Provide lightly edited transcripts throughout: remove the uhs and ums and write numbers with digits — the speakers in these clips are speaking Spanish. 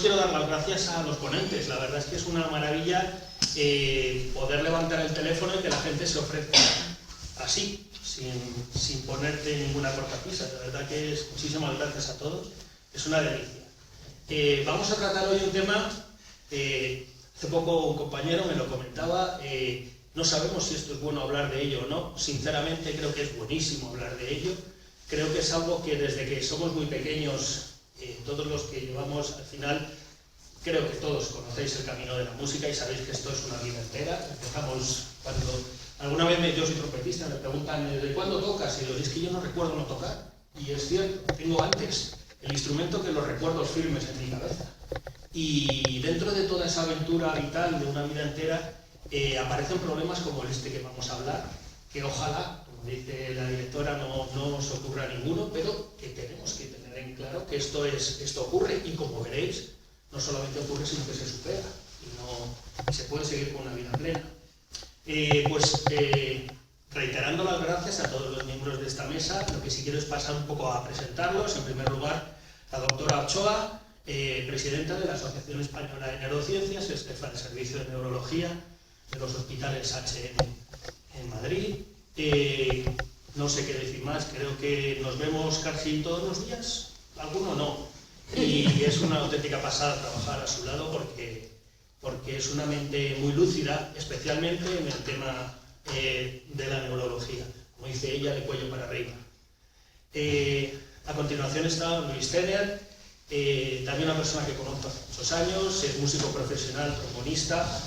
Quiero dar las gracias a los ponentes. La verdad es que es una maravilla poder levantar el teléfono y que la gente se ofrezca así, sin ponerte ninguna cortapisa. La verdad que es muchísimas gracias a todos. Es una delicia. Vamos a tratar hoy un tema, hace poco un compañero me lo comentaba, no sabemos si esto es bueno hablar de ello o no. Sinceramente creo que es buenísimo hablar de ello. Creo que es algo que desde que somos muy pequeños, todos los que llevamos, al final, creo que todos conocéis el camino de la música y sabéis que esto es una vida entera. Empezamos cuando, alguna vez yo soy trompetista, me preguntan ¿de cuándo tocas? Y digo, es que yo no recuerdo no tocar. Y es cierto, tengo antes el instrumento que los recuerdos firmes en mi cabeza. Y dentro de toda esa aventura vital de una vida entera, aparecen problemas como este que vamos a hablar, que ojalá, como dice la directora, no os ocurra ninguno, pero que tenemos que tener en claro que esto ocurre y, como veréis, no solamente ocurre, sino que se supera y se puede seguir con una vida plena. Reiterando las gracias a todos los miembros de esta mesa, lo que sí quiero es pasar un poco a presentarlos. En primer lugar, la doctora Ochoa, presidenta de la Asociación Española de Neurociencias, jefa del Servicio de Neurología de los Hospitales H en Madrid. No sé qué decir más, creo que nos vemos casi todos los días, alguno no. Y es una auténtica pasada trabajar a su lado porque es una mente muy lúcida, especialmente en el tema de la neurología, como dice ella, de cuello para arriba. A continuación está Luis Tener, también una persona que conozco hace muchos años, es músico profesional, trombonista,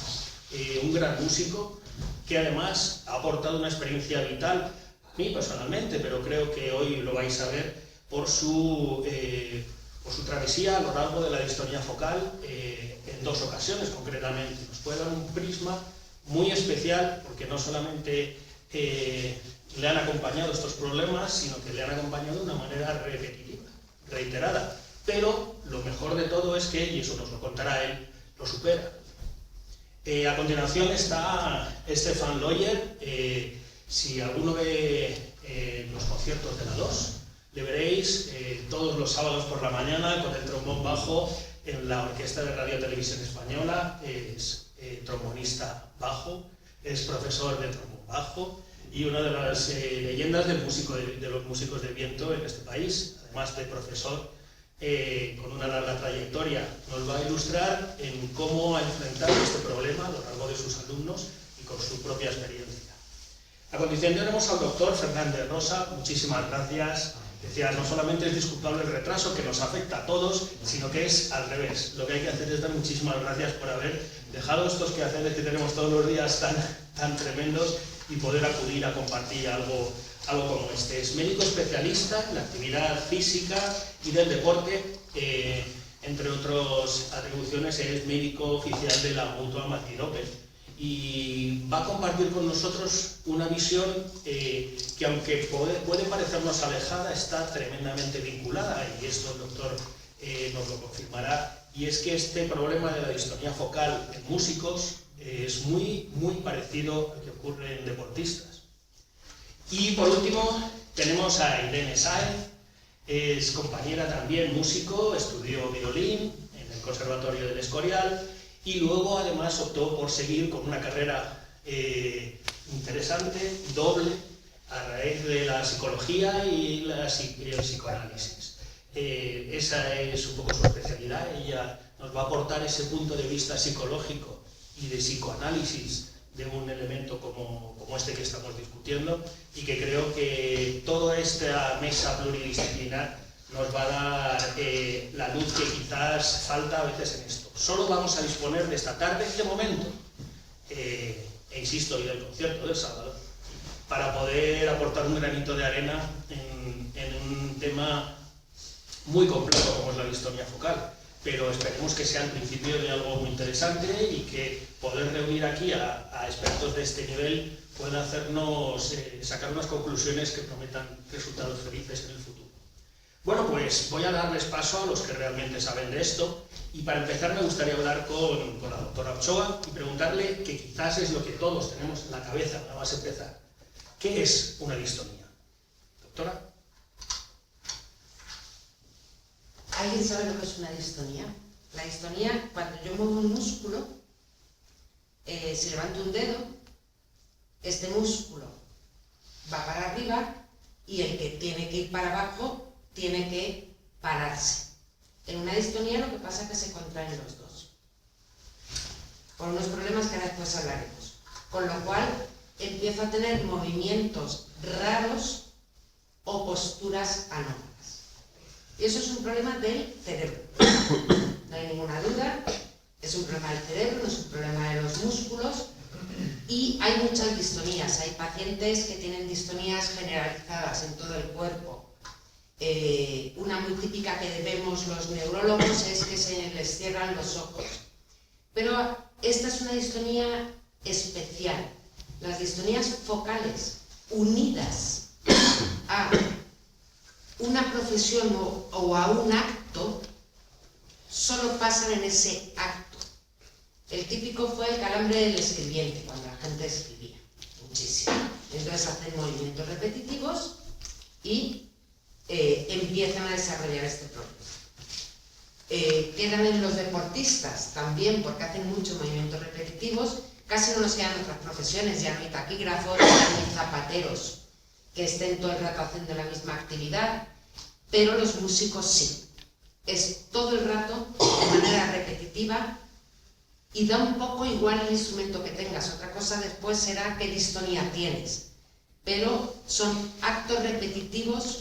un gran músico, que además ha aportado una experiencia vital a mí personalmente, pero creo que hoy lo vais a ver por su travesía a lo largo de la distonía focal en dos ocasiones concretamente. Nos puede dar un prisma muy especial porque no solamente le han acompañado estos problemas, sino que le han acompañado de una manera repetitiva, reiterada. Pero lo mejor de todo es que, y eso nos lo contará él, lo supera. A continuación está Stefan Loyer. Si alguno ve los conciertos de la 2, le veréis todos los sábados por la mañana con el trombón bajo en la Orquesta de Radio Televisión Española. Es trombonista bajo, es profesor de trombón bajo y una de las leyendas de los músicos de viento en este país, además de profesor con una larga trayectoria. Nos va a ilustrar en cómo ha enfrentado este problema a lo largo de sus alumnos y con su propia experiencia. A continuación tenemos al doctor Fernández Rosa. Muchísimas gracias. Decía, no solamente es disculpable el retraso que nos afecta a todos, sino que es al revés. Lo que hay que hacer es dar muchísimas gracias por haber dejado estos quehaceres que tenemos todos los días tan tremendos y poder acudir a compartir algo como este. Es médico especialista en la actividad física y del deporte, entre otras atribuciones es médico oficial de la Mutua Madrid Open. Y va a compartir con nosotros una visión que, aunque puede parecernos alejada, está tremendamente vinculada, y esto el doctor nos lo confirmará, y es que este problema de la distonía focal en músicos es muy parecido al que ocurre en deportistas. Y por último tenemos a Irene Sáenz. Es compañera también, músico, estudió violín en el Conservatorio del Escorial y luego además optó por seguir con una carrera interesante, doble, a raíz de la psicología y el psicoanálisis. Esa es un poco su especialidad. Ella nos va a aportar ese punto de vista psicológico y de psicoanálisis de un elemento como este que estamos discutiendo, y que creo que toda esta mesa pluridisciplinar nos va a dar la luz que quizás falta a veces en esto. Solo vamos a disponer de esta tarde, de momento, insisto, y del concierto del sábado, para poder aportar un granito de arena en un tema muy complejo como es la distonía focal. Pero esperemos que sea el principio de algo muy interesante y que poder reunir aquí a expertos de este nivel pueda hacernos sacar unas conclusiones que prometan resultados felices en el futuro. Bueno, pues voy a darles paso a los que realmente saben de esto, y para empezar me gustaría hablar con la doctora Ochoa y preguntarle, que quizás es lo que todos tenemos en la cabeza, nada más empezar, ¿qué es una distonía? Doctora. ¿Alguien sabe lo que es una distonía? La distonía, cuando yo muevo un músculo, si levanto un dedo, este músculo va para arriba y el que tiene que ir para abajo tiene que pararse. En una distonía lo que pasa es que se contraen los dos, por unos problemas que ahora después hablaremos. Con lo cual empiezo a tener movimientos raros o posturas anómalas. Y eso es un problema del cerebro. No hay ninguna duda, es un problema del cerebro, no es un problema de los músculos. Y hay muchas distonías. Hay pacientes que tienen distonías generalizadas en todo el cuerpo. Una muy típica que vemos los neurólogos es que se les cierran los ojos. Pero esta es una distonía especial. Las distonías focales unidas a una profesión o a un acto solo pasan en ese acto. El típico fue el calambre del escribiente, cuando la gente escribía muchísimo. Entonces hacen movimientos repetitivos y empiezan a desarrollar este problema. Quedan en los deportistas también, porque hacen muchos movimientos repetitivos. Casi no nos quedan otras profesiones, ya no hay taquígrafos, ya no hay zapateros que estén todo el rato haciendo la misma actividad, pero los músicos sí. Es todo el rato, de manera repetitiva, y da un poco igual el instrumento que tengas. Otra cosa después será qué distonía tienes, pero son actos repetitivos.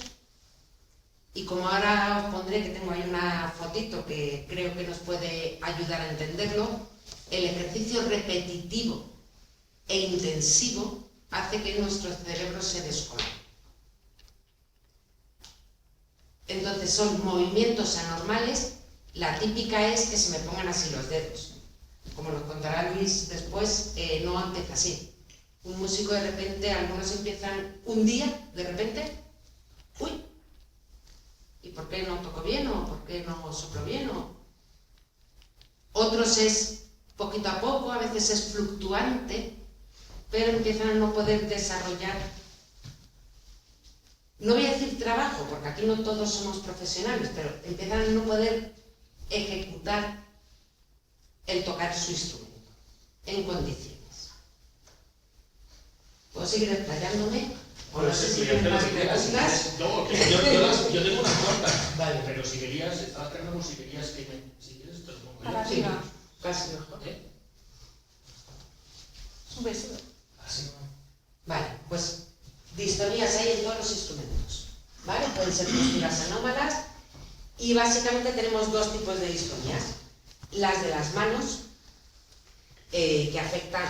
Y como ahora os pondré, que tengo ahí una fotito que creo que nos puede ayudar a entenderlo, el ejercicio repetitivo e intensivo hace que nuestro cerebro se desconecte. Entonces son movimientos anormales. La típica es que se me pongan así los dedos. Como nos contará Luis después, no empieza así. Un músico de repente, algunos empiezan un día, de repente, uy, ¿y por qué no toco bien? ¿O por qué no soplo bien? Otros es poquito a poco, a veces es fluctuante, pero empiezan a no poder desarrollar, no voy a decir trabajo, porque aquí no todos somos profesionales, pero empiezan a no poder ejecutar el tocar su instrumento en condiciones. ¿Puedo seguir explayándome? O no sé si tienes más preguntas. No, yo tengo una cuarta. Vale. Pero si querías, estabas cargando, si querías que si quieres te lo pongo yo. Para arriba. Casi mejor. Sube, sube. Así. Vale, pues distonías hay en todos los instrumentos, ¿vale? Pueden ser posturas anómalas y básicamente tenemos dos tipos de distonías. Las de las manos, que afectan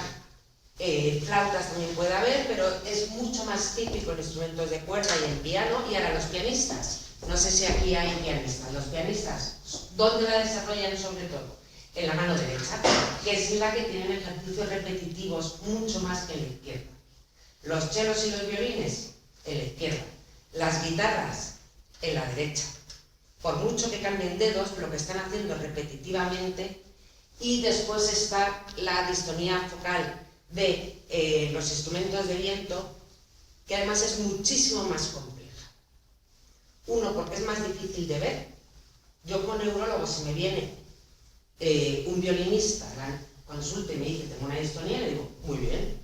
flautas también puede haber, pero es mucho más típico en instrumentos de cuerda y en piano. Y ahora los pianistas, no sé si aquí hay pianistas, los pianistas, ¿dónde la desarrollan sobre todo? En la mano derecha, que es la que tienen ejercicios repetitivos mucho más que en la izquierda. Los chelos y los violines, en la izquierda. Las guitarras, en la derecha. Por mucho que cambien dedos, lo que están haciendo repetitivamente. Y después está la distonía focal de los instrumentos de viento, que además es muchísimo más compleja. Uno, porque es más difícil de ver. Yo como neurólogo, si me viene un violinista a la consulta y me dice, tengo una distonía, le digo, muy bien,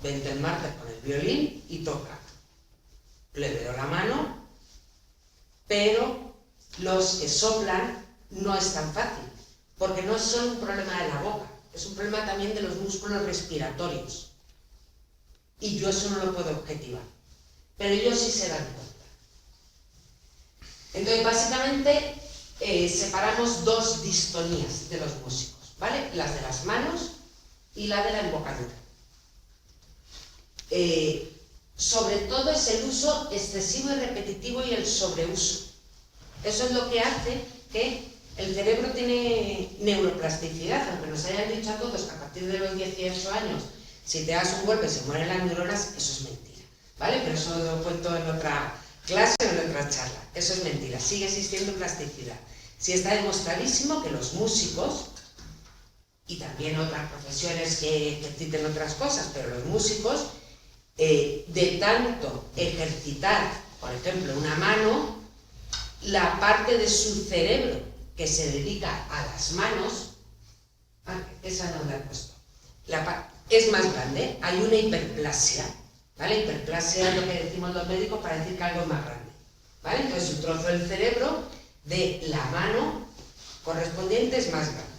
vente el martes con el violín y toca. Le veo la mano, pero los que soplan no es tan fácil, porque no es solo un problema de la boca, es un problema también de los músculos respiratorios. Y yo eso no lo puedo objetivar, pero ellos sí se dan cuenta. Entonces, básicamente, separamos dos distonías de los músicos, ¿vale? Las de las manos y la de la embocadura. Sobre todo es el uso excesivo y repetitivo y el sobreuso. Eso es lo que hace que el cerebro tiene neuroplasticidad, aunque nos hayan dicho a todos que a partir de los 18 años, si te das un golpe se mueren las neuronas, eso es mentira, ¿vale? Pero eso lo cuento en otra clase o en otra charla. Eso es mentira, sigue existiendo plasticidad. Sí está demostradísimo que los músicos, y también otras profesiones que ejerciten otras cosas, pero los músicos, de tanto ejercitar, por ejemplo, una mano, la parte de su cerebro que se dedica a las manos, esa no la he puesto, es más grande, hay una hiperplasia, ¿vale? Hiperplasia es lo que decimos los médicos para decir que algo es más grande, ¿vale? Entonces un trozo del cerebro de la mano correspondiente es más grande.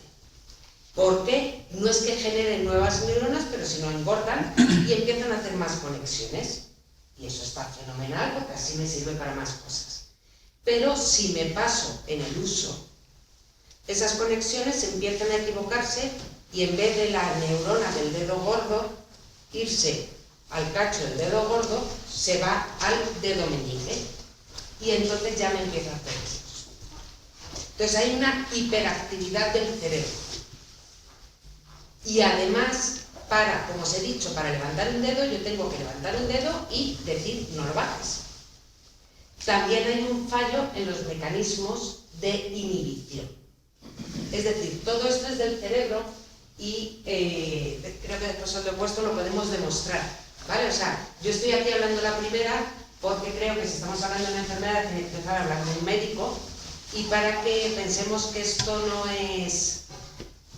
Porque no es que generen nuevas neuronas, pero si no engordan y empiezan a hacer más conexiones. Y eso está fenomenal porque así me sirve para más cosas. Pero si me paso en el uso, esas conexiones empiezan a equivocarse y en vez de la neurona del dedo gordo irse al cacho del dedo gordo, se va al dedo meñique. Y entonces ya me empieza a hacer eso. Entonces hay una hiperactividad del cerebro. Y además, como os he dicho, para levantar un dedo, yo tengo que levantar un dedo y decir, no lo bajes. También hay un fallo en los mecanismos de inhibición. Es decir, todo esto es del cerebro y creo que después os lo he puesto, lo podemos demostrar, ¿vale? O sea, yo estoy aquí hablando la primera porque creo que si estamos hablando de una enfermedad, tiene que empezar a hablar de un médico y para que pensemos que esto no es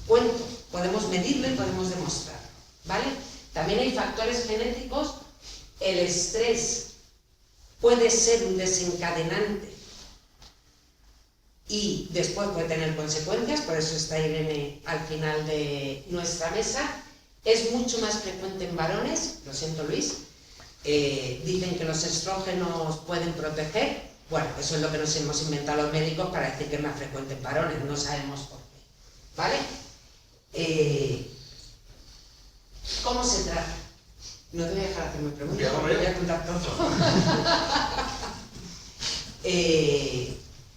cuento, podemos medirlo y podemos demostrar, ¿vale? También hay factores genéticos, el estrés puede ser un desencadenante y después puede tener consecuencias, por eso está Irene al final de nuestra mesa. Es mucho más frecuente en varones, lo siento Luis, dicen que los estrógenos pueden proteger, bueno, eso es lo que nos hemos inventado los médicos para decir que es más frecuente en varones, no sabemos por qué, ¿vale? ¿Cómo se trata? No te voy a dejar hacerme preguntas, porque voy a contar todo.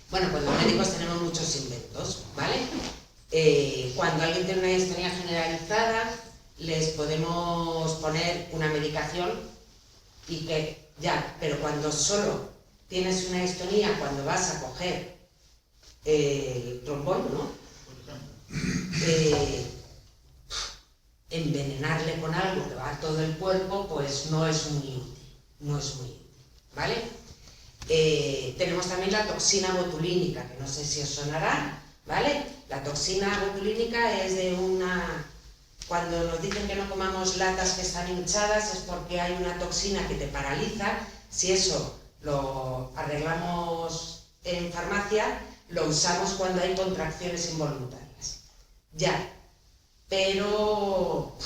Bueno, pues los médicos tenemos muchos inventos, ¿vale? Cuando alguien tiene una distonía generalizada, les podemos poner una medicación y que ya, pero cuando solo tienes una distonía, cuando vas a coger el trombón, ¿no? Envenenarle con algo que va a todo el cuerpo, pues no es muy útil, ¿vale? Tenemos también la toxina botulínica, que no sé si os sonará, ¿vale? La toxina botulínica es de cuando nos dicen que no comamos latas que están hinchadas es porque hay una toxina que te paraliza. Si eso lo arreglamos en farmacia, lo usamos cuando hay contracciones involuntarias. Ya, pero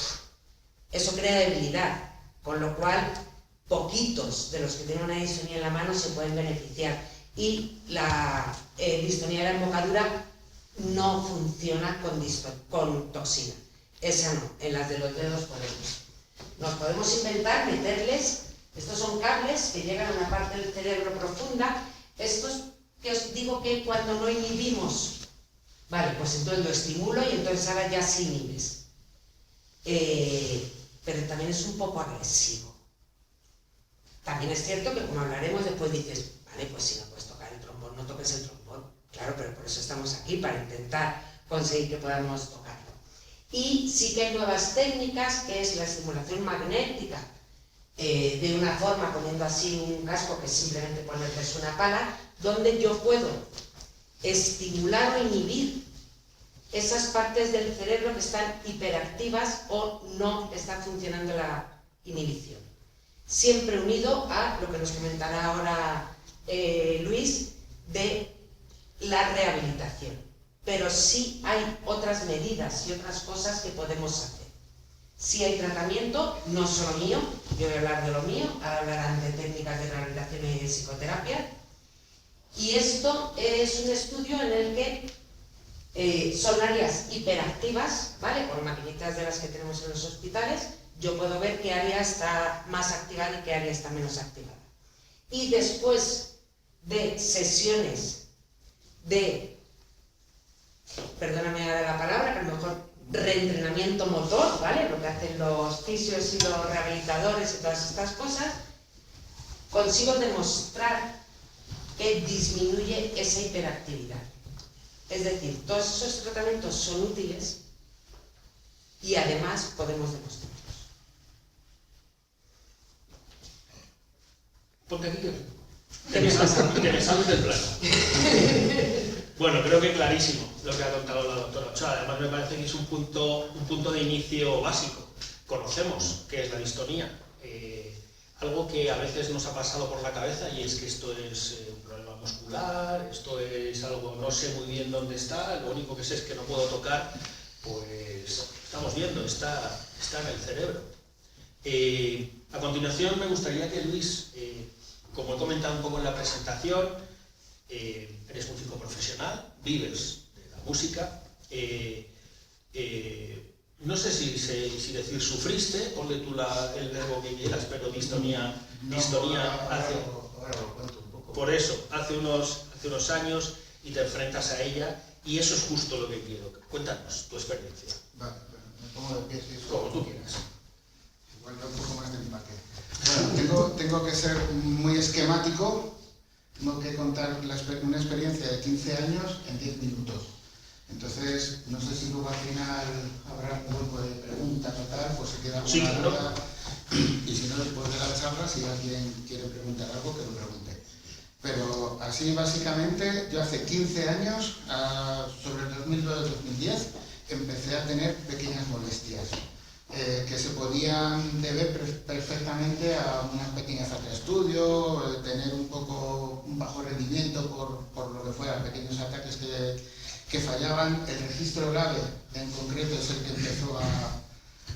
eso crea debilidad, con lo cual poquitos de los que tienen una distonía en la mano se pueden beneficiar y la distonía de la embocadura no funciona con toxina, esa no, en las de los dedos podemos. Nos podemos inventar, meterles, estos son cables que llegan a una parte del cerebro profunda, estos que os digo que cuando no inhibimos, vale, pues entonces lo estimulo y entonces ahora ya sí inhibes. Pero también es un poco agresivo. También es cierto que como hablaremos después dices, vale, pues si no puedes tocar el trombón, no toques el trombón. Claro, pero por eso estamos aquí, para intentar conseguir que podamos tocarlo. Y sí que hay nuevas técnicas, que es la estimulación magnética, de una forma poniendo así un casco que simplemente ponerles una pala, donde yo puedo estimular o inhibir esas partes del cerebro que están hiperactivas o no está funcionando la inhibición. Siempre unido a lo que nos comentará ahora Luis, de la rehabilitación. Pero sí hay otras medidas y otras cosas que podemos hacer. Sí hay tratamiento, no solo mío, yo voy a hablar de lo mío, ahora hablarán de técnicas de rehabilitación y de psicoterapia. Y esto es un estudio en el que son áreas hiperactivas, ¿vale? Con maquinitas de las que tenemos en los hospitales, yo puedo ver qué área está más activada y qué área está menos activada. Y después de sesiones de, perdóname ahora la palabra, que a lo mejor reentrenamiento motor, ¿vale? Lo que hacen los fisios y los rehabilitadores y todas estas cosas, consigo demostrar que disminuye esa hiperactividad. Es decir, todos esos tratamientos son útiles y además podemos demostrarlos. Porque aquí que me salgo del plano. Bueno, creo que clarísimo lo que ha contado la doctora Ochoa. Además me parece que es un punto de inicio básico. Conocemos qué es la distonía. Algo que a veces nos ha pasado por la cabeza, y es que esto es un problema muscular, esto es algo, no sé muy bien dónde está, lo único que sé es que no puedo tocar, pues estamos viendo, está en el cerebro. A continuación me gustaría que Luis, como he comentado un poco en la presentación, eres músico profesional, vives de la música, no sé si decir sufriste, ponle tú el verbo que quieras, pero distonía hace... Ahora lo cuento un poco. Por eso, hace unos años, y te enfrentas a ella, y eso es justo lo que quiero. Cuéntanos tu experiencia. Vale, bueno, me pongo de pie si eso. Como tú quieras. Igual da un poco más de empaque. Bueno, tengo que ser muy esquemático, tengo que contar una experiencia de 15 años en 10 minutos. Entonces, no sé si luego al final habrá un grupo de preguntas o tal, pues se queda Sí, alguna claro. duda. Y si no, después de la charla, si alguien quiere preguntar algo, que lo pregunte. Pero así básicamente, yo hace 15 años, sobre el 2009-2010, empecé a tener pequeñas molestias que se podían deber perfectamente a una pequeña falta de estudio, tener un bajo rendimiento por lo que fuera, pequeños ataques que fallaban. El registro grave en concreto es el que empezó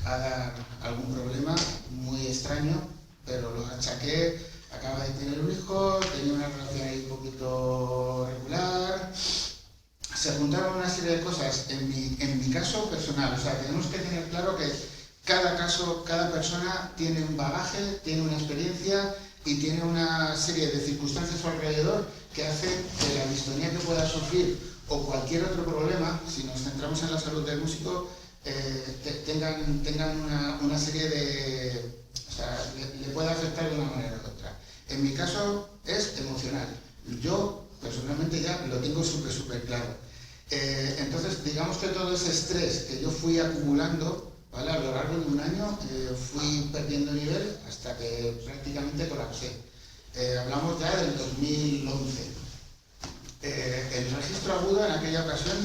a dar algún problema muy extraño, pero lo achaqué. Acaba de tener un hijo, tenía una relación ahí un poquito regular, se juntaron una serie de cosas en mi caso personal. O sea, tenemos que tener claro que cada caso, cada persona tiene un bagaje, tiene una experiencia y tiene una serie de circunstancias a su alrededor que hacen que la distonía que pueda sufrir o cualquier otro problema, si nos centramos en la salud del músico, tengan una serie de... O sea, le puede afectar de una manera u otra. En mi caso es emocional. Yo personalmente ya lo tengo súper claro. Entonces, digamos que todo ese estrés que yo fui acumulando, ¿vale? A lo largo de un año fui perdiendo nivel hasta que prácticamente colapsé. Hablamos ya del 2011. El registro agudo en aquella ocasión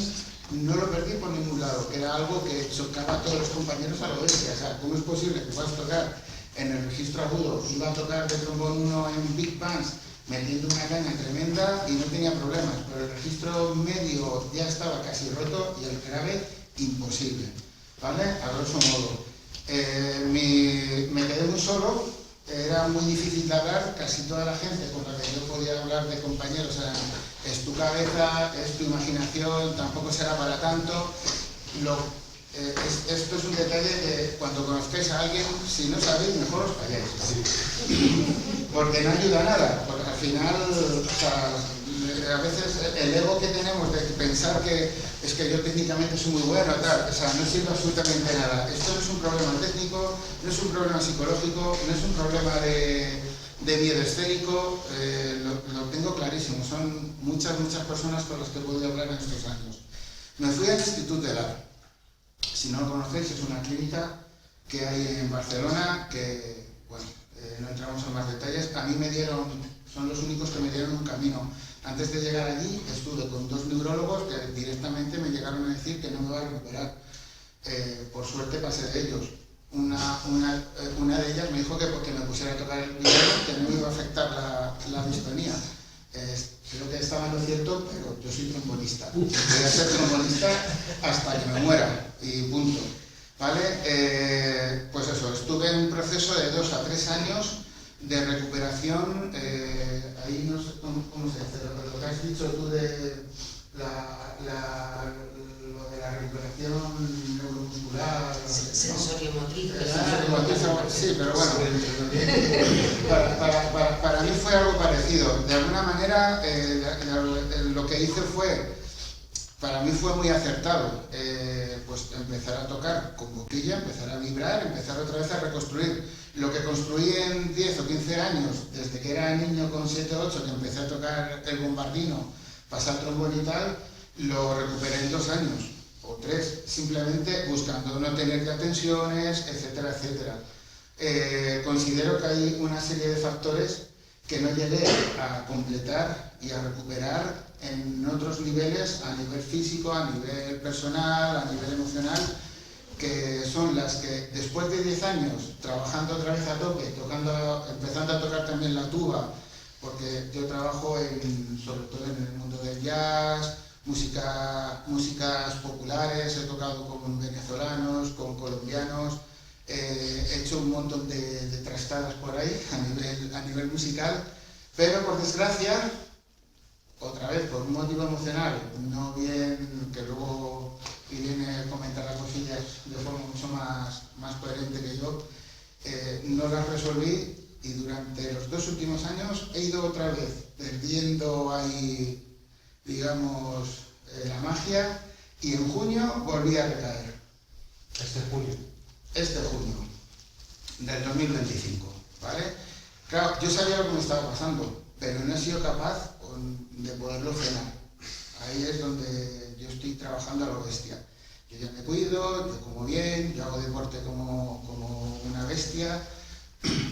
no lo perdí por ningún lado, que era algo que chocaba a todos los compañeros a lo bestia. O sea, ¿cómo es posible que puedas tocar en el registro agudo? Iba a tocar de trombón 1 en big bands metiendo una caña tremenda y no tenía problemas, pero el registro medio ya estaba casi roto y el grave imposible, ¿vale? A grosso modo. Me quedé muy solo, era muy difícil de hablar, casi toda la gente con la que yo podía hablar de compañeros era, es tu cabeza, es tu imaginación, tampoco será para tanto. Esto es un detalle que cuando conozcáis a alguien, si no sabéis, mejor os calláis. Porque no ayuda a nada, porque al final, o sea, a veces el ego que tenemos de pensar que es que yo técnicamente soy muy bueno, tal, o sea, no sirve absolutamente nada. Esto no es un problema técnico, no es un problema psicológico, no es un problema de miedo escénico, lo tengo clarísimo. Son muchas personas con las que he podido hablar en estos años. Me fui al Institut de l'Art. Si no lo conocéis, es una clínica que hay en Barcelona que, bueno, no entramos en más detalles. A mí son los únicos que me dieron un camino. Antes de llegar allí estuve con 2 neurólogos que directamente me llegaron a decir que no me va a recuperar. Por suerte pasé de ellos. Una de ellas me dijo que porque me pusiera a tocar el piano que no me iba a afectar la distonía. Creo que estaba en lo cierto, pero yo soy trombonista. Voy a ser trombonista hasta que me muera y punto. ¿Vale? Pues eso, estuve en un proceso de 2 a 3 años de recuperación. Ahí no sé cómo se dice, lo que has dicho tú de lo de la recuperación neuromuscular. Sensoriomotriz. Sí, pero bueno, para mí fue algo parecido. De alguna manera, lo que hice para mí fue muy acertado. Pues empezar a tocar con boquilla, empezar a vibrar, empezar otra vez a reconstruir. Lo que construí en 10 o 15 años, desde que era niño con 7 o 8, que empecé a tocar el bombardino, pasar trombón y tal, lo recuperé en 2 años o 3, simplemente buscando no tener ya tensiones, etcétera, etcétera. Considero que hay una serie de factores que no llegué a completar y a recuperar en otros niveles, a nivel físico, a nivel personal, a nivel emocional, que son las que después de 10 años trabajando otra vez a tope, empezando a tocar también la tuba, porque yo trabajo sobre todo en el mundo del jazz, músicas populares, he tocado con venezolanos, con colombianos, he hecho un montón de trastadas por ahí a nivel musical, pero por desgracia, otra vez por un motivo emocional, no bien, que luego viene a comentar las cosillas de forma mucho más coherente que yo, no las resolví y durante los 2 últimos años he ido otra vez perdiendo ahí, digamos, la magia, y en junio volví a recaer. Este junio del 2025, ¿vale? Claro, yo sabía lo que me estaba pasando, pero no he sido capaz de poderlo frenar. Ahí es donde yo estoy trabajando a lo bestia. Yo ya me cuido, yo como bien, yo hago deporte como una bestia,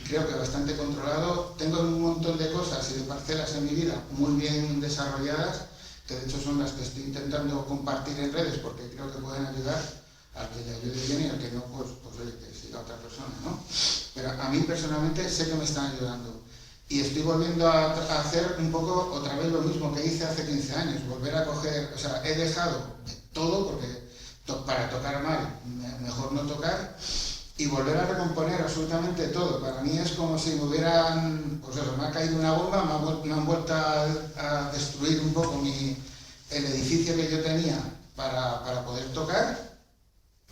creo que bastante controlado. Tengo un montón de cosas y de parcelas en mi vida muy bien desarrolladas, que de hecho son las que estoy intentando compartir en redes porque creo que pueden ayudar al que le ayude bien y al que no, pues oye, que siga otra persona, ¿no? Pero a mí personalmente sé que me están ayudando. Y estoy volviendo a hacer un poco otra vez lo mismo que hice hace 15 años, volver a coger, o sea, he dejado todo porque para tocar mal, mejor no tocar, y volver a recomponer absolutamente todo. Para mí es como si me hubieran, pues eso, me ha caído una bomba, me han vuelto a destruir un poco el edificio que yo tenía para poder tocar,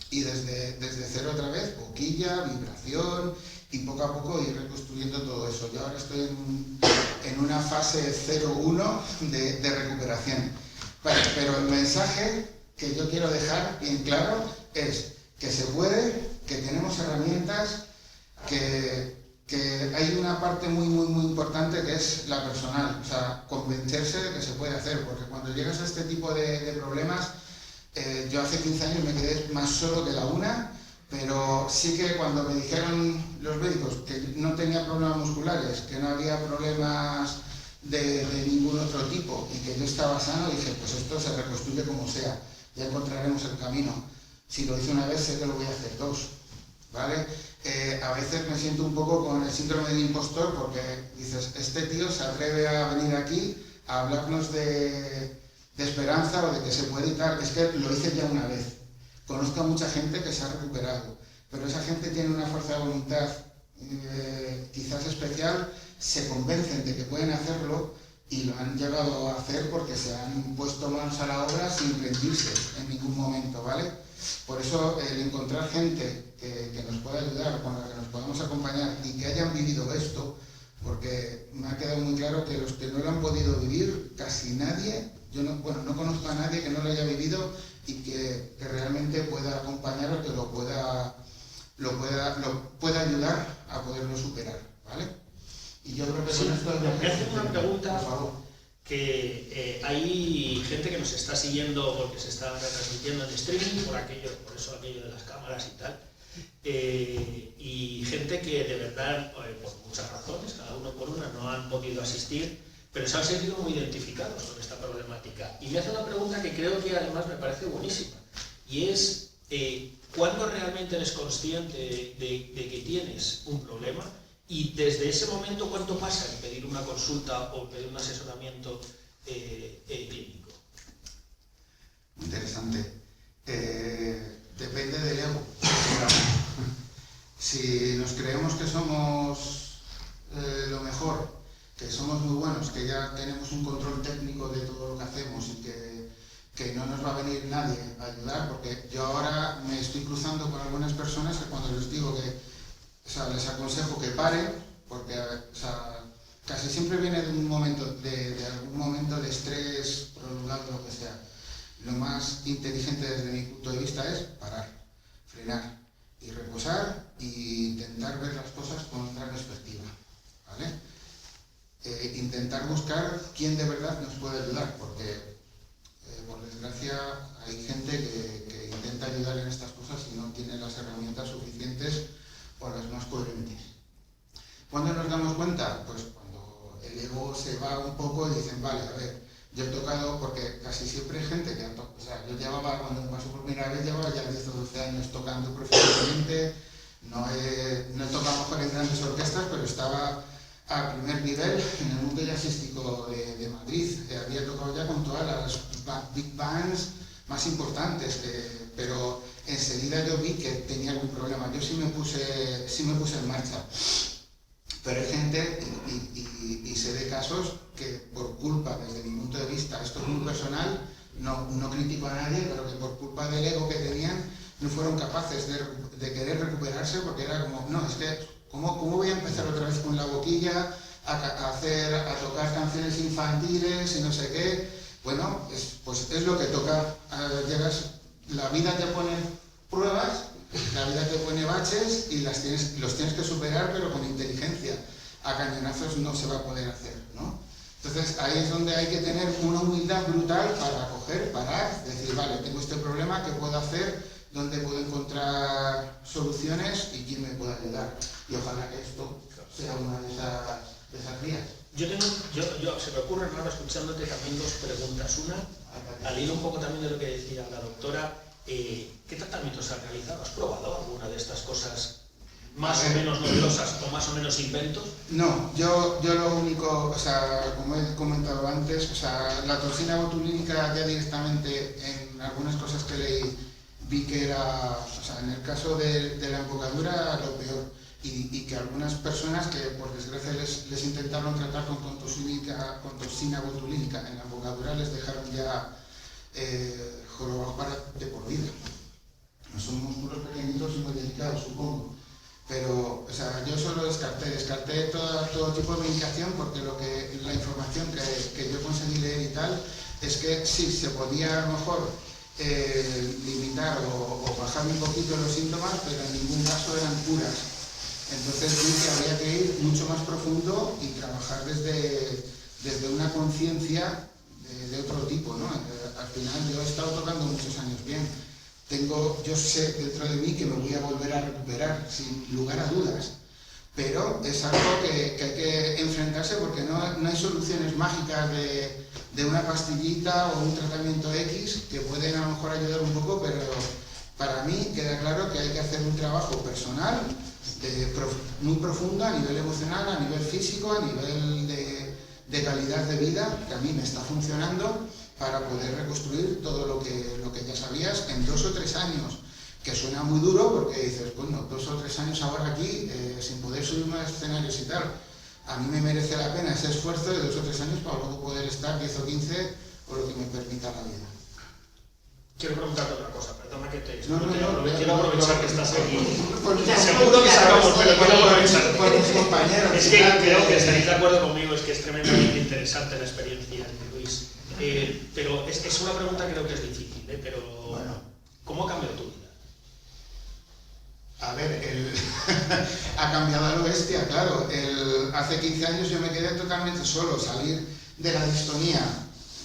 y desde cero otra vez, boquilla, vibración, y poco a poco ir reconstruyendo todo eso. Yo ahora estoy en una fase 0-1 de recuperación. Vale, pero el mensaje que yo quiero dejar bien claro es que se puede, que tenemos herramientas, que hay una parte muy importante que es la personal, o sea, convencerse de que se puede hacer, porque cuando llegas a este tipo de problemas, yo hace 15 años me quedé más solo que la una, pero sí que cuando me dijeron los médicos que no tenía problemas musculares, que no había problemas de ningún otro tipo y que yo estaba sano, dije, pues esto se reconstruye como sea, ya encontraremos el camino. Si lo hice una vez, sé que lo voy a hacer 2, ¿vale? A veces me siento un poco con el síndrome del impostor porque dices, este tío se atreve a venir aquí a hablarnos de esperanza o de que se puede y tal. Es que lo hice ya una vez. Conozco a mucha gente que se ha recuperado, pero esa gente tiene una fuerza de voluntad quizás especial, se convencen de que pueden hacerlo y lo han llegado a hacer porque se han puesto manos a la obra sin rendirse en ningún momento, ¿vale? Por eso el encontrar gente que nos pueda ayudar, con la que nos podamos acompañar y que hayan vivido esto, porque me ha quedado muy claro que los que no lo han podido vivir, casi nadie, yo no conozco a nadie que no lo haya vivido y que realmente pueda acompañar o que lo pueda ayudar a poderlo superar, ¿vale? Y yo creo que sí, con esto... me hacen una pregunta, por favor. Que hay gente que nos está siguiendo porque se está retransmitiendo en streaming, por eso aquello de las cámaras y tal, y gente que de verdad, por muchas razones, cada uno por una, no han podido asistir, pero se han sentido muy identificados con esta problemática. Y me hace una pregunta que creo que además me parece buenísima, y es, ¿cuándo realmente eres consciente de que tienes un problema? Y desde ese momento, ¿cuánto pasa en pedir una consulta o pedir un asesoramiento clínico? Interesante. Depende del ego. Si nos creemos que somos lo mejor, que somos muy buenos, que ya tenemos un control técnico de todo lo que hacemos y que no nos va a venir nadie a ayudar, porque yo ahora me estoy cruzando con algunas personas que cuando les digo que, o sea, les aconsejo que paren, porque o sea, casi siempre viene de un momento, de algún momento de estrés prolongado, lo que sea. Lo más inteligente desde mi punto de vista es parar, frenar y reposar e intentar ver las cosas con otra perspectiva, ¿vale? Intentar buscar quién de verdad nos puede ayudar, porque por desgracia hay gente que intenta ayudar en estas cosas y no tiene las herramientas suficientes o las más coherentes. ¿Cuándo nos damos cuenta? Pues cuando el ego se va un poco y dicen, vale, a ver, Yo he tocado, porque casi siempre hay gente que ha tocado, o sea, yo llevaba, cuando me pasó por primera vez, llevaba ya 10 o 12 años tocando profesionalmente, no he tocado mejor en grandes orquestas, pero estaba a primer nivel en el mundo jazzístico de Madrid. Había tocado ya con todas las big bands más importantes, pero enseguida yo vi que tenía algún problema. Yo sí me puse en marcha. Pero hay gente, y sé de casos, que por culpa, desde mi punto de vista, esto es muy personal, no critico a nadie, pero que por culpa del ego que tenían, no fueron capaces de querer recuperarse, porque era como, no, es que, ¿cómo voy a empezar otra vez con la boquilla, a tocar canciones infantiles y no sé qué? Bueno, pues es lo que toca. La vida te pone pruebas, la vida te pone baches y los tienes que superar, pero con inteligencia. A cañonazos no se va a poder hacer, ¿no? Entonces ahí es donde hay que tener una humildad brutal para coger, parar, decir, vale, tengo este problema, ¿qué puedo hacer? ¿Dónde puedo encontrar soluciones y quién me puede ayudar? Y ojalá que esto sea una de esas vías. Se me ocurren ahora escuchándote también dos preguntas. Una, al hilo un poco también de lo que decía la doctora, ¿qué tratamientos has realizado? ¿Has probado alguna de estas cosas más o menos novedosas o más o menos inventos? No, yo lo único, o sea, como he comentado antes, o sea, la toxina botulínica ya directamente en algunas cosas que leí vi que era, o sea, en el caso de la embocadura lo peor, y que algunas personas que por desgracia les intentaron tratar con toxina botulínica en la embocadura les dejaron ya jorobados de por vida. Son músculos pequeñitos y muy delicados, supongo. Pero, o sea, yo solo descarté todo tipo de medicación, porque la información que yo conseguí leer y tal es que sí, se podía a lo mejor limitar o bajar un poquito los síntomas, pero en ningún caso eran curas. Entonces vi que habría que ir mucho más profundo y trabajar desde una conciencia de otro tipo, ¿no? Al final yo he estado tocando muchos años bien. Yo sé dentro de mí que me voy a volver a recuperar, sin lugar a dudas. Pero es algo que hay que enfrentarse, porque no hay soluciones mágicas de una pastillita o un tratamiento X que pueden a lo mejor ayudar un poco, pero para mí queda claro que hay que hacer un trabajo personal muy profundo a nivel emocional, a nivel físico, a nivel de calidad de vida, que a mí me está funcionando, para poder reconstruir todo lo que ya sabías en 2 o 3 años, que suena muy duro porque dices, bueno, 2 o 3 años ahora aquí, sin poder subirme a escenarios y tal. A mí me merece la pena ese esfuerzo de 2 o 3 años para luego poder estar 10 o 15 o lo que me permita la vida. Quiero preguntarte otra cosa, perdona que te No, quiero aprovechar que estás aquí. Porque Seguro que sacamos, pero quiero aprovechar. Por mis compañeros. Es que creo que estaréis de acuerdo conmigo, es que es tremendamente interesante la experiencia de Luis. Pero es una pregunta que creo que es difícil, pero bueno, ¿cómo ha cambiado tu vida? A ver, ha cambiado a lo bestia, claro. Hace 15 años yo me quedé totalmente solo, salir de la distonía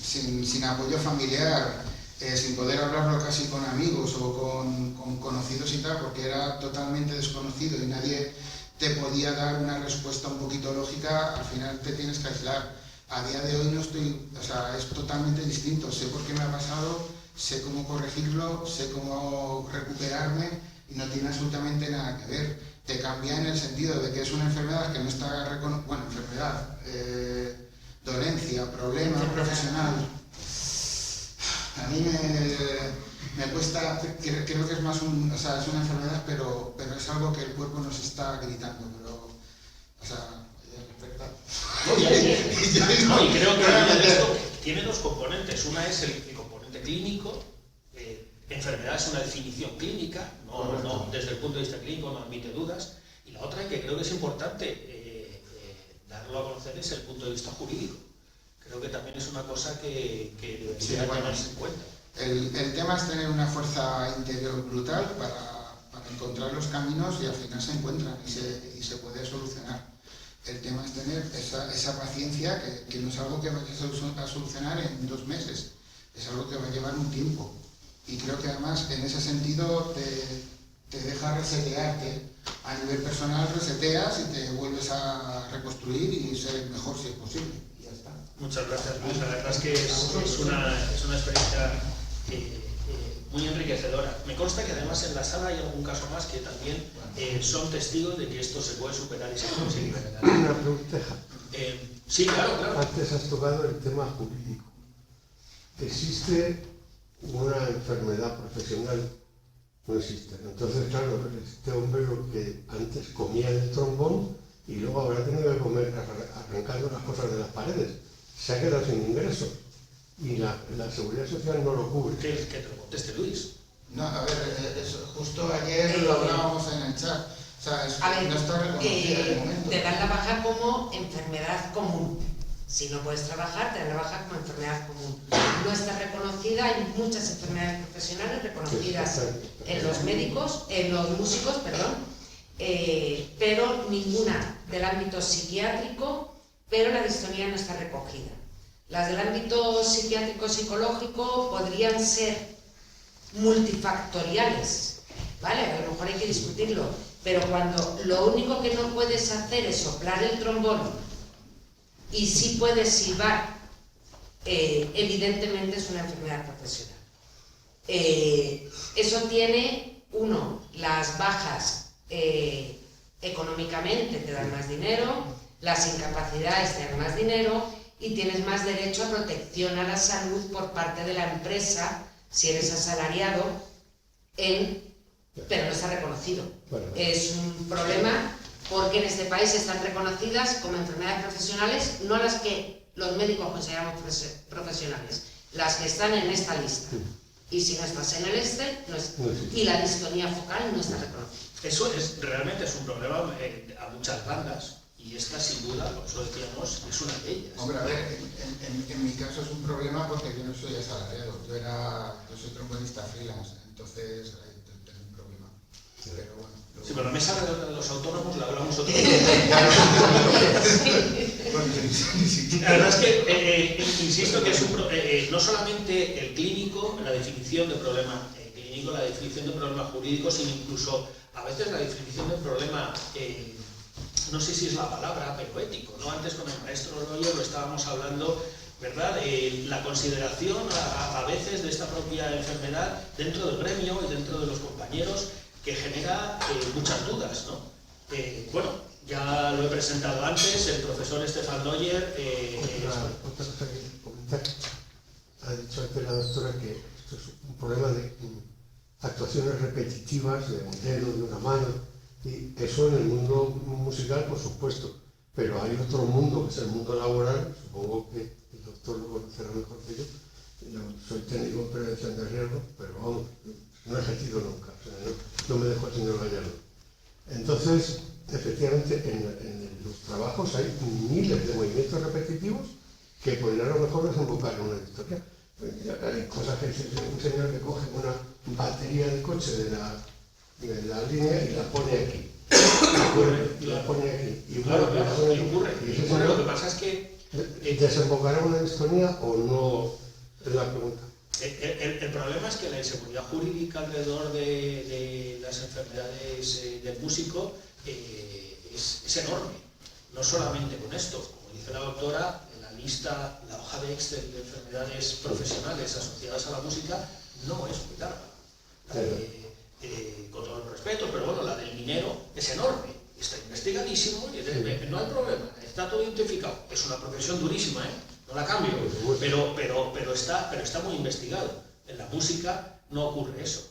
sin apoyo familiar, sin poder hablarlo casi con amigos o con conocidos y tal, porque era totalmente desconocido y nadie te podía dar una respuesta un poquito lógica. Al final te tienes que aislar. A día de hoy no estoy, o sea, es totalmente distinto. Sé por qué me ha pasado, sé cómo corregirlo, sé cómo recuperarme, y no tiene absolutamente nada que ver. Te cambia en el sentido de que es una enfermedad que no está reconocida, bueno, enfermedad, dolencia, problema profesional. A mí me cuesta, creo que es más o sea, es una enfermedad, pero es algo que el cuerpo nos está gritando, pero, o sea, Y creo que esto tiene 2 componentes. Una es el componente clínico. Enfermedad es una definición clínica, no desde el punto de vista clínico no admite dudas. Y la otra, que creo que es importante darlo a conocer, es el punto de vista jurídico. Creo que también es una cosa que debería tenerse en cuenta. El tema es tener una fuerza interior brutal para encontrar los caminos, y al final se encuentran y se puede solucionar. El tema es tener esa paciencia, que no es algo que vayas a solucionar en 2 meses, es algo que va a llevar un tiempo. Y creo que además en ese sentido te deja resetearte. A nivel personal reseteas y te vuelves a reconstruir y ser mejor si es posible. Y ya está. Muchas gracias, Luis. La verdad es que es una experiencia muy enriquecedora. Me consta que además en la sala hay algún caso más que también son testigos de que esto se puede superar y se puede seguir adelante. Una pregunta. Sí, claro. Antes has tocado el tema jurídico. ¿Existe una enfermedad profesional? No existe. Entonces, claro, este hombre lo que antes comía el trombón y luego habrá tenido que comer arrancando las cosas de las paredes. Se ha quedado sin ingresos y la Seguridad Social no lo cubre. Que te lo conteste Luis. No, a ver, justo ayer lo hablábamos en el chat. O sea, no está reconocida de momento. Te dan la baja como enfermedad común. Si no puedes trabajar, te dan la baja como enfermedad común. No está reconocida, hay muchas enfermedades profesionales reconocidas en los médicos, en los músicos, perdón, pero ninguna del ámbito psiquiátrico, pero la distonía no está recogida. Las del ámbito psiquiátrico-psicológico podrían ser multifactoriales, ¿vale? A lo mejor hay que discutirlo, pero cuando lo único que no puedes hacer es soplar el trombón y sí puedes silbar, evidentemente es una enfermedad profesional. Eso tiene, uno, las bajas económicamente te dan más dinero, las incapacidades te dan más dinero y tienes más derecho a protección a la salud por parte de la empresa si eres asalariado, pero no está reconocido. Bueno. Es un problema porque en este país están reconocidas como enfermedades profesionales, no las que los médicos consideramos profesionales, las que están en esta lista. Y si no estás en el no es, y la distonía focal no está reconocida. Eso realmente es un problema a muchas bandas. Y esta, sin duda, por eso decíamos, es una de ellas. Hombre, a ver, en mi caso es un problema porque yo no soy asalariado. Yo soy trombonista freelance, entonces tengo un problema. Pero bueno. Sí, pero la mesa de los autónomos la hablamos otro día. La verdad es que, insisto, que es no solamente el clínico, la definición de problema clínico, la definición de problema jurídico, sino incluso, a veces, la definición de problema no sé si es la palabra, pero ético, ¿no? Antes con el maestro Royo lo estábamos hablando, ¿verdad? La consideración a veces de esta propia enfermedad dentro del gremio y dentro de los compañeros que genera muchas dudas, ¿no? Bueno, ya lo he presentado antes, el profesor Stefan Neuer. Otra cosa que comentar. Ha dicho antes la doctora que esto es un problema de actuaciones repetitivas de un dedo, de una mano. Y eso en el mundo musical, por supuesto, pero hay otro mundo, que es el mundo laboral, supongo que el doctor lo conocerá mejor que yo. Yo soy técnico en prevención de riesgos, pero vamos, no he ejercido nunca, o sea, no me dejo el señor Gallardo. Entonces, efectivamente, en los trabajos hay miles de movimientos repetitivos que podrían a lo mejor desembocar en una historia. Hay cosas que dice un señor que coge una batería de coche de la línea y la pone aquí. Y la pone aquí. Y claro, y ocurre. Y Bueno, lo que pasa es que ¿desembocará una distonía o no? Es la pregunta. El problema es que la inseguridad jurídica alrededor de las enfermedades del músico es enorme. No solamente con esto, como dice la doctora, en la lista, la hoja de Excel de enfermedades profesionales asociadas a la música no es muy larga. Con todo el respeto, pero bueno, la del minero es enorme, está investigadísimo, no hay problema, está todo identificado. Es una profesión durísima, no la cambio, pero está muy investigado. En la música no ocurre eso.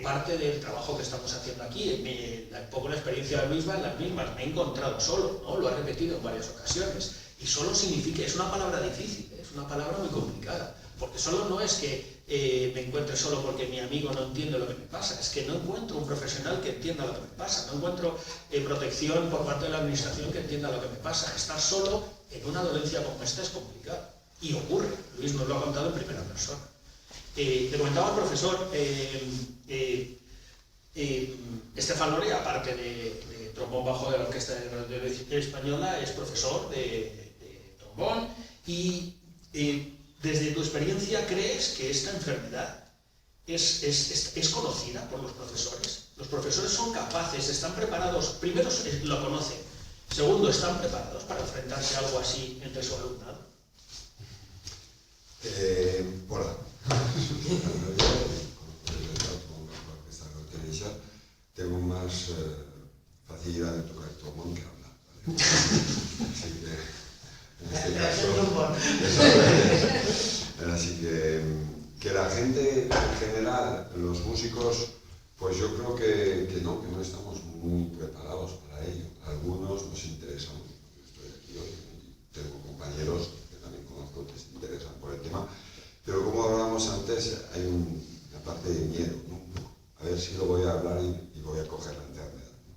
Parte del trabajo que estamos haciendo aquí, un poco la experiencia de Luisma, en las mismas, me he encontrado solo, ¿no? Lo ha repetido en varias ocasiones, y solo significa, es una palabra difícil, es una palabra muy complicada, porque solo no es que me encuentre solo porque mi amigo no entiende lo que me pasa, es que no encuentro un profesional que entienda lo que me pasa, no encuentro protección por parte de la administración que entienda lo que me pasa. Estar solo en una dolencia como esta es complicado, y ocurre. Luis nos lo ha contado en primera persona. Le comentaba al profesor, Stefan Neuer, aparte de trombón bajo de la Orquesta de Radio Española, es profesor de trombón y desde tu experiencia, ¿crees que esta enfermedad es conocida por los profesores? ¿Los profesores son capaces, están preparados? Primero, lo conocen. Segundo, ¿están preparados para enfrentarse a algo así entre su alumnado? Hola. Tengo más facilidad de tocar el trombón que hablar. ¿Vale? Así que, en este caso, así que la gente en general, los músicos, pues yo creo que no estamos muy preparados para ello. A algunos nos interesan. Yo estoy aquí hoy y tengo compañeros que también conozco que se interesan por el tema, pero como hablábamos antes, hay una parte de miedo, ¿no? A ver si lo voy a hablar y voy a coger la enfermedad, ¿no?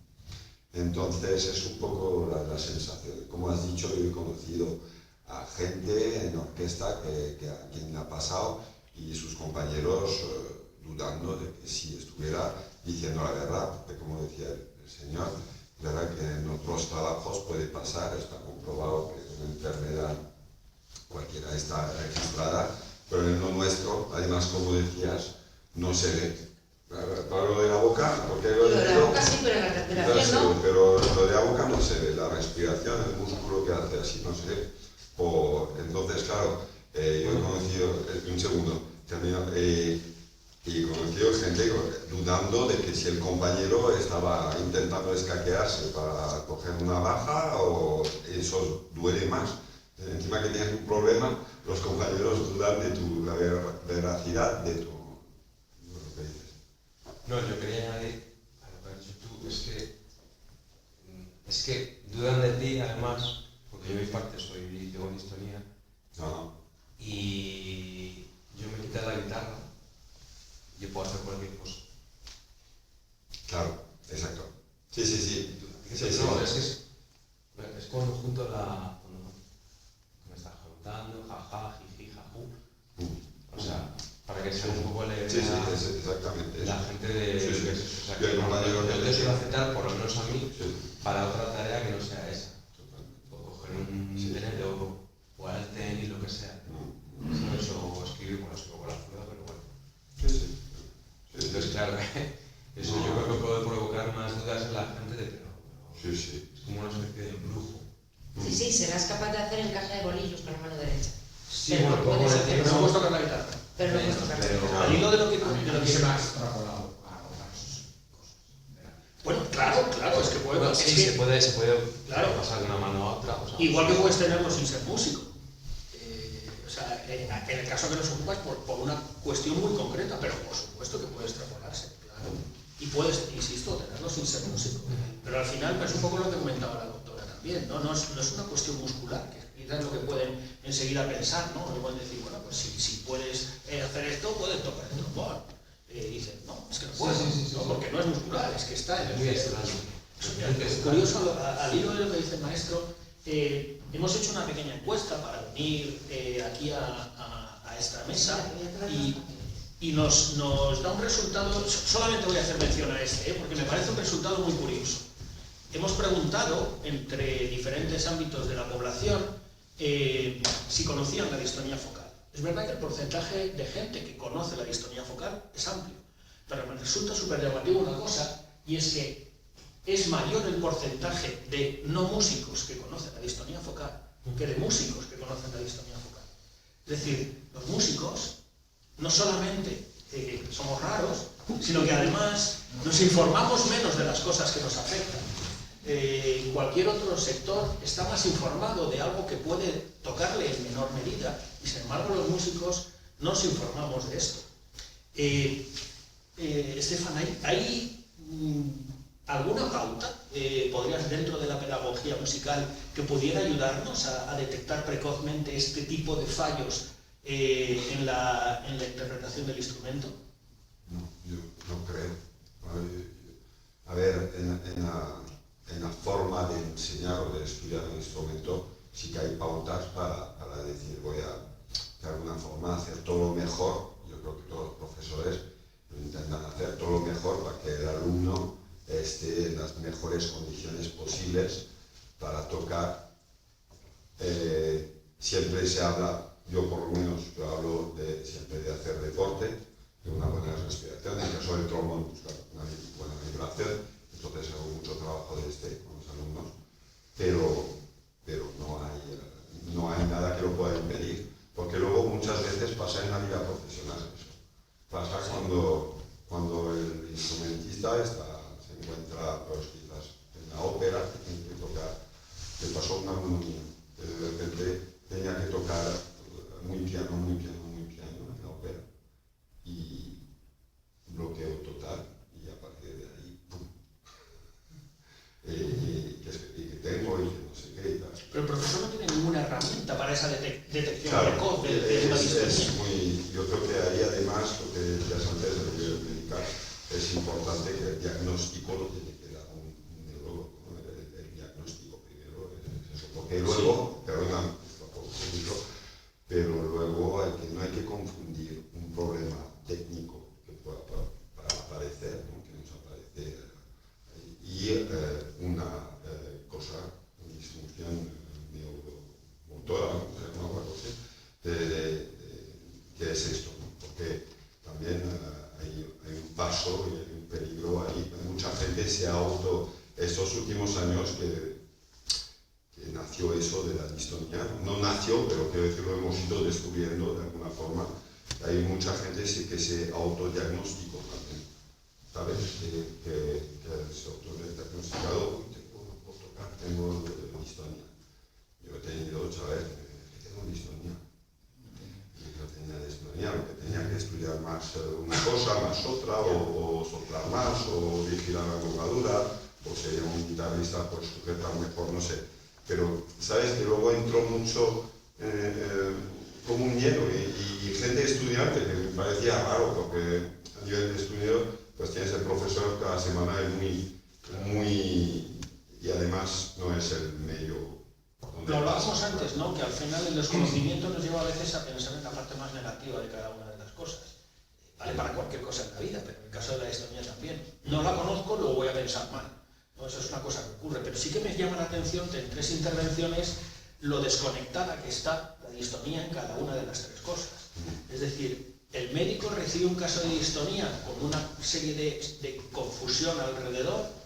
Entonces es un poco la sensación. Como has dicho, yo he conocido a gente en orquesta que a quien ha pasado y sus compañeros dudando de que si estuviera diciendo la verdad, porque como decía el señor, verdad que en otros trabajos puede pasar, está comprobado que es una enfermedad, cualquiera está registrada, pero en lo nuestro, además como decías, no se ve. Para lo de la boca, porque lo de la boca sí, pero la respiración no. Pero lo de la boca no se ve, la respiración, el músculo que hace así no se ve. Entonces, claro, yo he conocido, un segundo, termino, y he conocido gente dudando de que si el compañero estaba intentando escaquearse para coger una baja o eso duele más. Encima que tienes un problema, los compañeros dudan de la veracidad de tu... No, yo quería añadir a lo que has dicho tú, es que dudan de ti además, porque yo en mi parte tengo distonía, y yo me quité la guitarra, yo puedo hacer cualquier cosa. Claro, exacto. Sí. Sí, no, es cuando junto cuando me está juntando, jaja, jiji, jajú. O sea, para que sea un poco exactamente la gente de... Sí. O sea, que yo suelo aceptar, por lo menos a mí, para otra tarea que no sea esa. O coger un tenete o el tenis, lo que sea. ¿Sabes? O escribir, escribo con la cuerda, pero bueno. Sí. Entonces, claro, eso yo creo que puede provocar más dudas en la gente de pero sí. Es como una especie de embrujo. Sí, serás capaz de hacer encaje de bolillos con la mano derecha. Sí, pero bueno, no puedes hacer Pero no puedes tocar la guitarra. Pero no puedes tocar la guitarra. Al hilo de lo que se me ha extrapolado a otras cosas. Bueno, claro, es que puede. Bueno, sí, se puede claro, pasar de una mano a otra. O sea, igual que puedes tenerlo sin ser músico. O sea, en el caso que nos ocupas por una cuestión muy concreta, pero por supuesto que puede extrapolarse, claro. Y puedes, insisto, tenerlo sin ser músico. Pero al final es un poco lo que comentaba la doctora también, ¿no? No es una cuestión muscular, que quizás es lo que pueden enseguida pensar, ¿no? Le pueden decir, bueno, pues si puedes hacer esto, puedes tocar el trombón. Dicen, no, es que no puedo, no, porque no es muscular, es que está en el cerebro. Es curioso, al hilo de lo que dice el maestro, hemos hecho una pequeña encuesta para unir aquí a esta mesa y nos da un resultado, solamente voy a hacer mención a porque me parece un resultado muy curioso. Hemos preguntado entre diferentes ámbitos de la población si conocían la distonía focal. Es verdad que el porcentaje de gente que conoce la distonía focal es amplio, pero me resulta súper llamativo una cosa, y es que es mayor el porcentaje de no músicos que conocen la distonía focal que de músicos que conocen la distonía focal. Es decir, los músicos no solamente somos raros, sino que además nos informamos menos de las cosas que nos afectan. Cualquier otro sector está más informado de algo que puede tocarle en menor medida, y sin embargo los músicos no nos informamos de esto. Estefan, ¿hay alguna pauta, podrías dentro de la pedagogía musical, que pudiera ayudarnos a detectar precozmente este tipo de fallos en la interpretación del instrumento? No, yo no creo. A ver, en la forma de enseñar o de estudiar un instrumento sí que hay pautas para decir voy a de alguna forma hacer todo lo mejor. Yo creo que todos los profesores intentan hacer todo lo mejor para que el alumno esté en las mejores condiciones posibles para tocar. Siempre se habla, yo por lo menos hablo siempre de hacer deporte, de una buena respiración, en el caso del trombón buscar una buena vibración, entonces hago mucho trabajo con los alumnos, pero no hay nada que lo pueda impedir, porque luego muchas veces artista se encuentra pues, quizás en la ópera, que tiene que tocar, le pasó una neumonía, que de repente tenía que tocar muy piano en la ópera, y bloqueo total, y a partir de ahí, ¡pum! Y que tengo, y que no sé qué y tal. Pero el profesor no tiene ninguna herramienta para esa detección Claro, precoz de una distonía. yo creo que ahí además, lo que decías antes del nivel medical, es importante que el diagnóstico lo tiene que dar un neurólogo, ¿no? El diagnóstico primero es eso, porque luego, perdona, pero luego no hay que confundir un problema técnico que pueda aparecer, ¿no? Que nos aparece, y una cosa, una disfunción neuromotora, ¿no? Algo así, que es esto, ¿no? Porque también hay un paso y hay un peligro ahí. Mucha gente estos últimos años que nació eso de la distonía, no nació, pero quiero decir, lo hemos ido descubriendo de alguna forma. Hay mucha gente que se autodiagnosticó también, ¿sabes? Que se autodiagnosticado, no puedo tocar, tengo distonía. Yo he tenido, ¿sabes? Que tengo distonía. No tenía distonía, que tenía que estudiar más una cosa, más otra, o soplar más, o vigilar la colgadura, o sería un guitarrista, pues sujetar mejor, no sé. Pero, ¿sabes? Que luego entró mucho como un miedo, y gente estudiante, que me parecía raro, porque a nivel de estudio, pues tienes el profesor cada semana, es muy y además no es el medio. Lo hablábamos antes, ¿no? Que al final el desconocimiento nos lleva a veces a pensar en la parte más negativa de cada una de las cosas. Vale para cualquier cosa en la vida, pero en el caso de la distonía también. No la conozco, luego voy a pensar mal. ¿No? Eso es una cosa que ocurre. Pero sí que me llama la atención en 3 intervenciones lo desconectada que está la distonía en cada una de las 3 cosas. Es decir, el médico recibe un caso de distonía con una serie de confusión alrededor.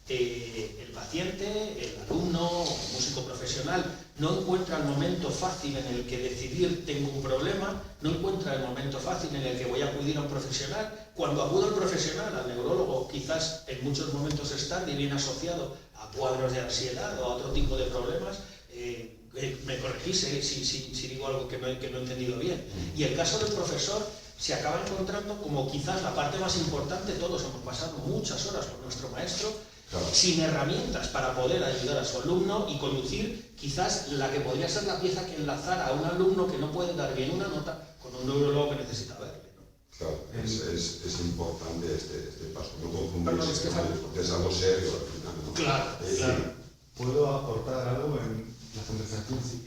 El paciente, el alumno, el músico profesional no encuentra el momento fácil en el que decidir tengo un problema, no encuentra el momento fácil en el que voy a acudir a un profesional. Cuando acudo al profesional, al neurólogo, quizás en muchos momentos es tarde y viene asociado a cuadros de ansiedad o a otro tipo de problemas. Me corregís si digo algo que no he entendido bien. Y el caso del profesor se acaba encontrando como quizás la parte más importante. Todos hemos pasado muchas horas con nuestro maestro, claro, sin herramientas para poder ayudar a su alumno y conducir quizás la que podría ser la pieza que enlazara a un alumno que no puede dar bien una nota con un neurólogo que necesita verle, ¿no? Claro, es importante este paso, no confundirse, porque es algo serio al final, ¿no? Claro, claro. ¿Puedo aportar algo en la conversación? Sí.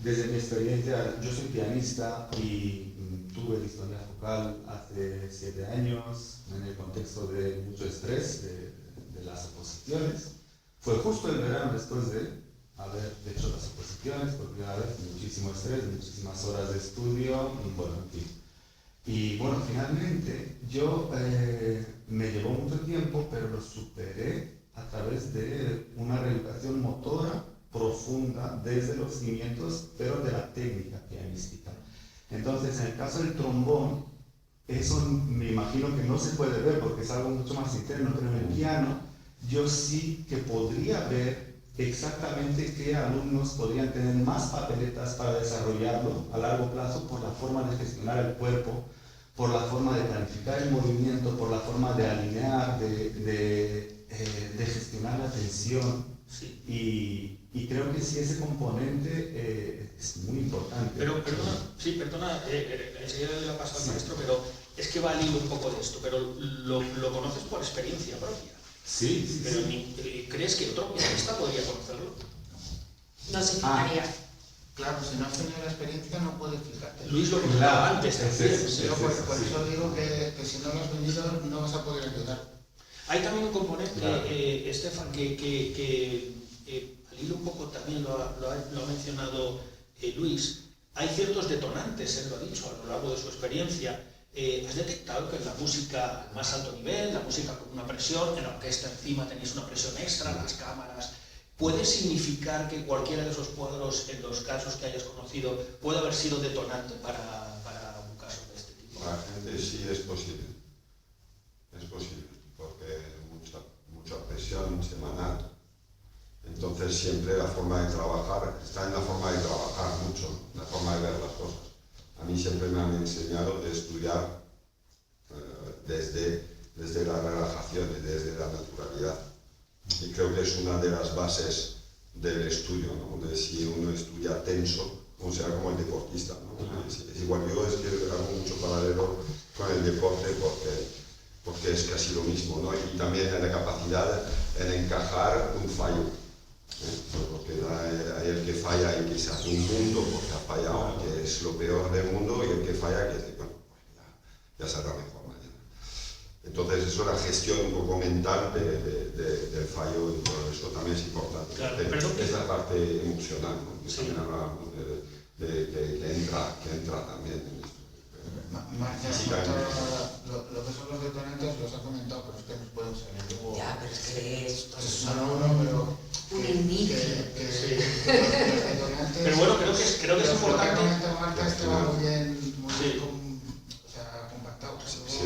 Desde mi experiencia, yo soy pianista y tuve distonía focal hace 7 años en el contexto de mucho estrés, de las oposiciones. Fue justo el verano después de haber hecho las oposiciones, por primera vez, muchísimo estrés, muchísimas horas de estudio, y bueno, en fin. Y bueno, finalmente yo me llevó mucho tiempo, pero lo superé a través de una reeducación motora profunda desde los cimientos, pero de la técnica pianística. Entonces, en el caso del trombón, eso me imagino que no se puede ver porque es algo mucho más interno, pero en el piano yo sí que podría ver exactamente qué alumnos podrían tener más papeletas para desarrollarlo a largo plazo por la forma de gestionar el cuerpo, por la forma de planificar el movimiento, por la forma de alinear, de gestionar la tensión. Sí. Y creo que sí, ese componente es muy importante. Pero perdona, enseguida le paso al maestro, pero es que va al hilo un poco de esto, pero lo conoces por experiencia propia. Sí. Pero ¿crees que otro pianista podría conocerlo? No se fijaría. Claro, si no has tenido la experiencia no puedes fijarte. Luis lo comentaba antes también. Yo por eso digo que si no lo has vivido no vas a poder ayudar. Hay también un componente, Estefan, que al hilo un poco también lo ha mencionado Luis. Hay ciertos detonantes, él lo ha dicho a lo largo de su experiencia. ¿Has detectado que en la música al más alto nivel, la música con una presión, en la orquesta encima tenéis una presión extra, las cámaras, puede significar que cualquiera de esos cuadros, en los casos que hayas conocido, puede haber sido detonante para un caso de este tipo? Para la gente sí es posible, porque reunión semanal. Entonces siempre la forma de trabajar, está en la forma de trabajar mucho, la forma de ver las cosas. A mí siempre me han enseñado de estudiar desde la relajación y desde la naturalidad. Y creo que es una de las bases del estudio, ¿no? De si uno estudia tenso, o sea, como el deportista, ¿no? Es igual, yo es que hago mucho paralelo con el deporte porque es casi lo mismo, ¿no? Y también en la capacidad en encajar un fallo, porque hay el que falla y que se hace un punto porque ha fallado, que es lo peor del mundo, y el que falla que dice, bueno, ya saldrá mejor mañana. Entonces eso, la gestión un poco mental del fallo y todo eso también es importante. Claro, es la parte emocional, ¿no? Que sí. también hablábamos que entra también en esto. Marcia, Sí, lo que son los detonantes los ha comentado, pero es que nos pueden salir luego. Ya, pero es que esto Pues es sonoro, pero un inicio. Sí. los detonantes. Pero bueno, creo que es Lo que importante. ha comentado Marta es que va muy bien, Sí. o sea, compactado. Sí.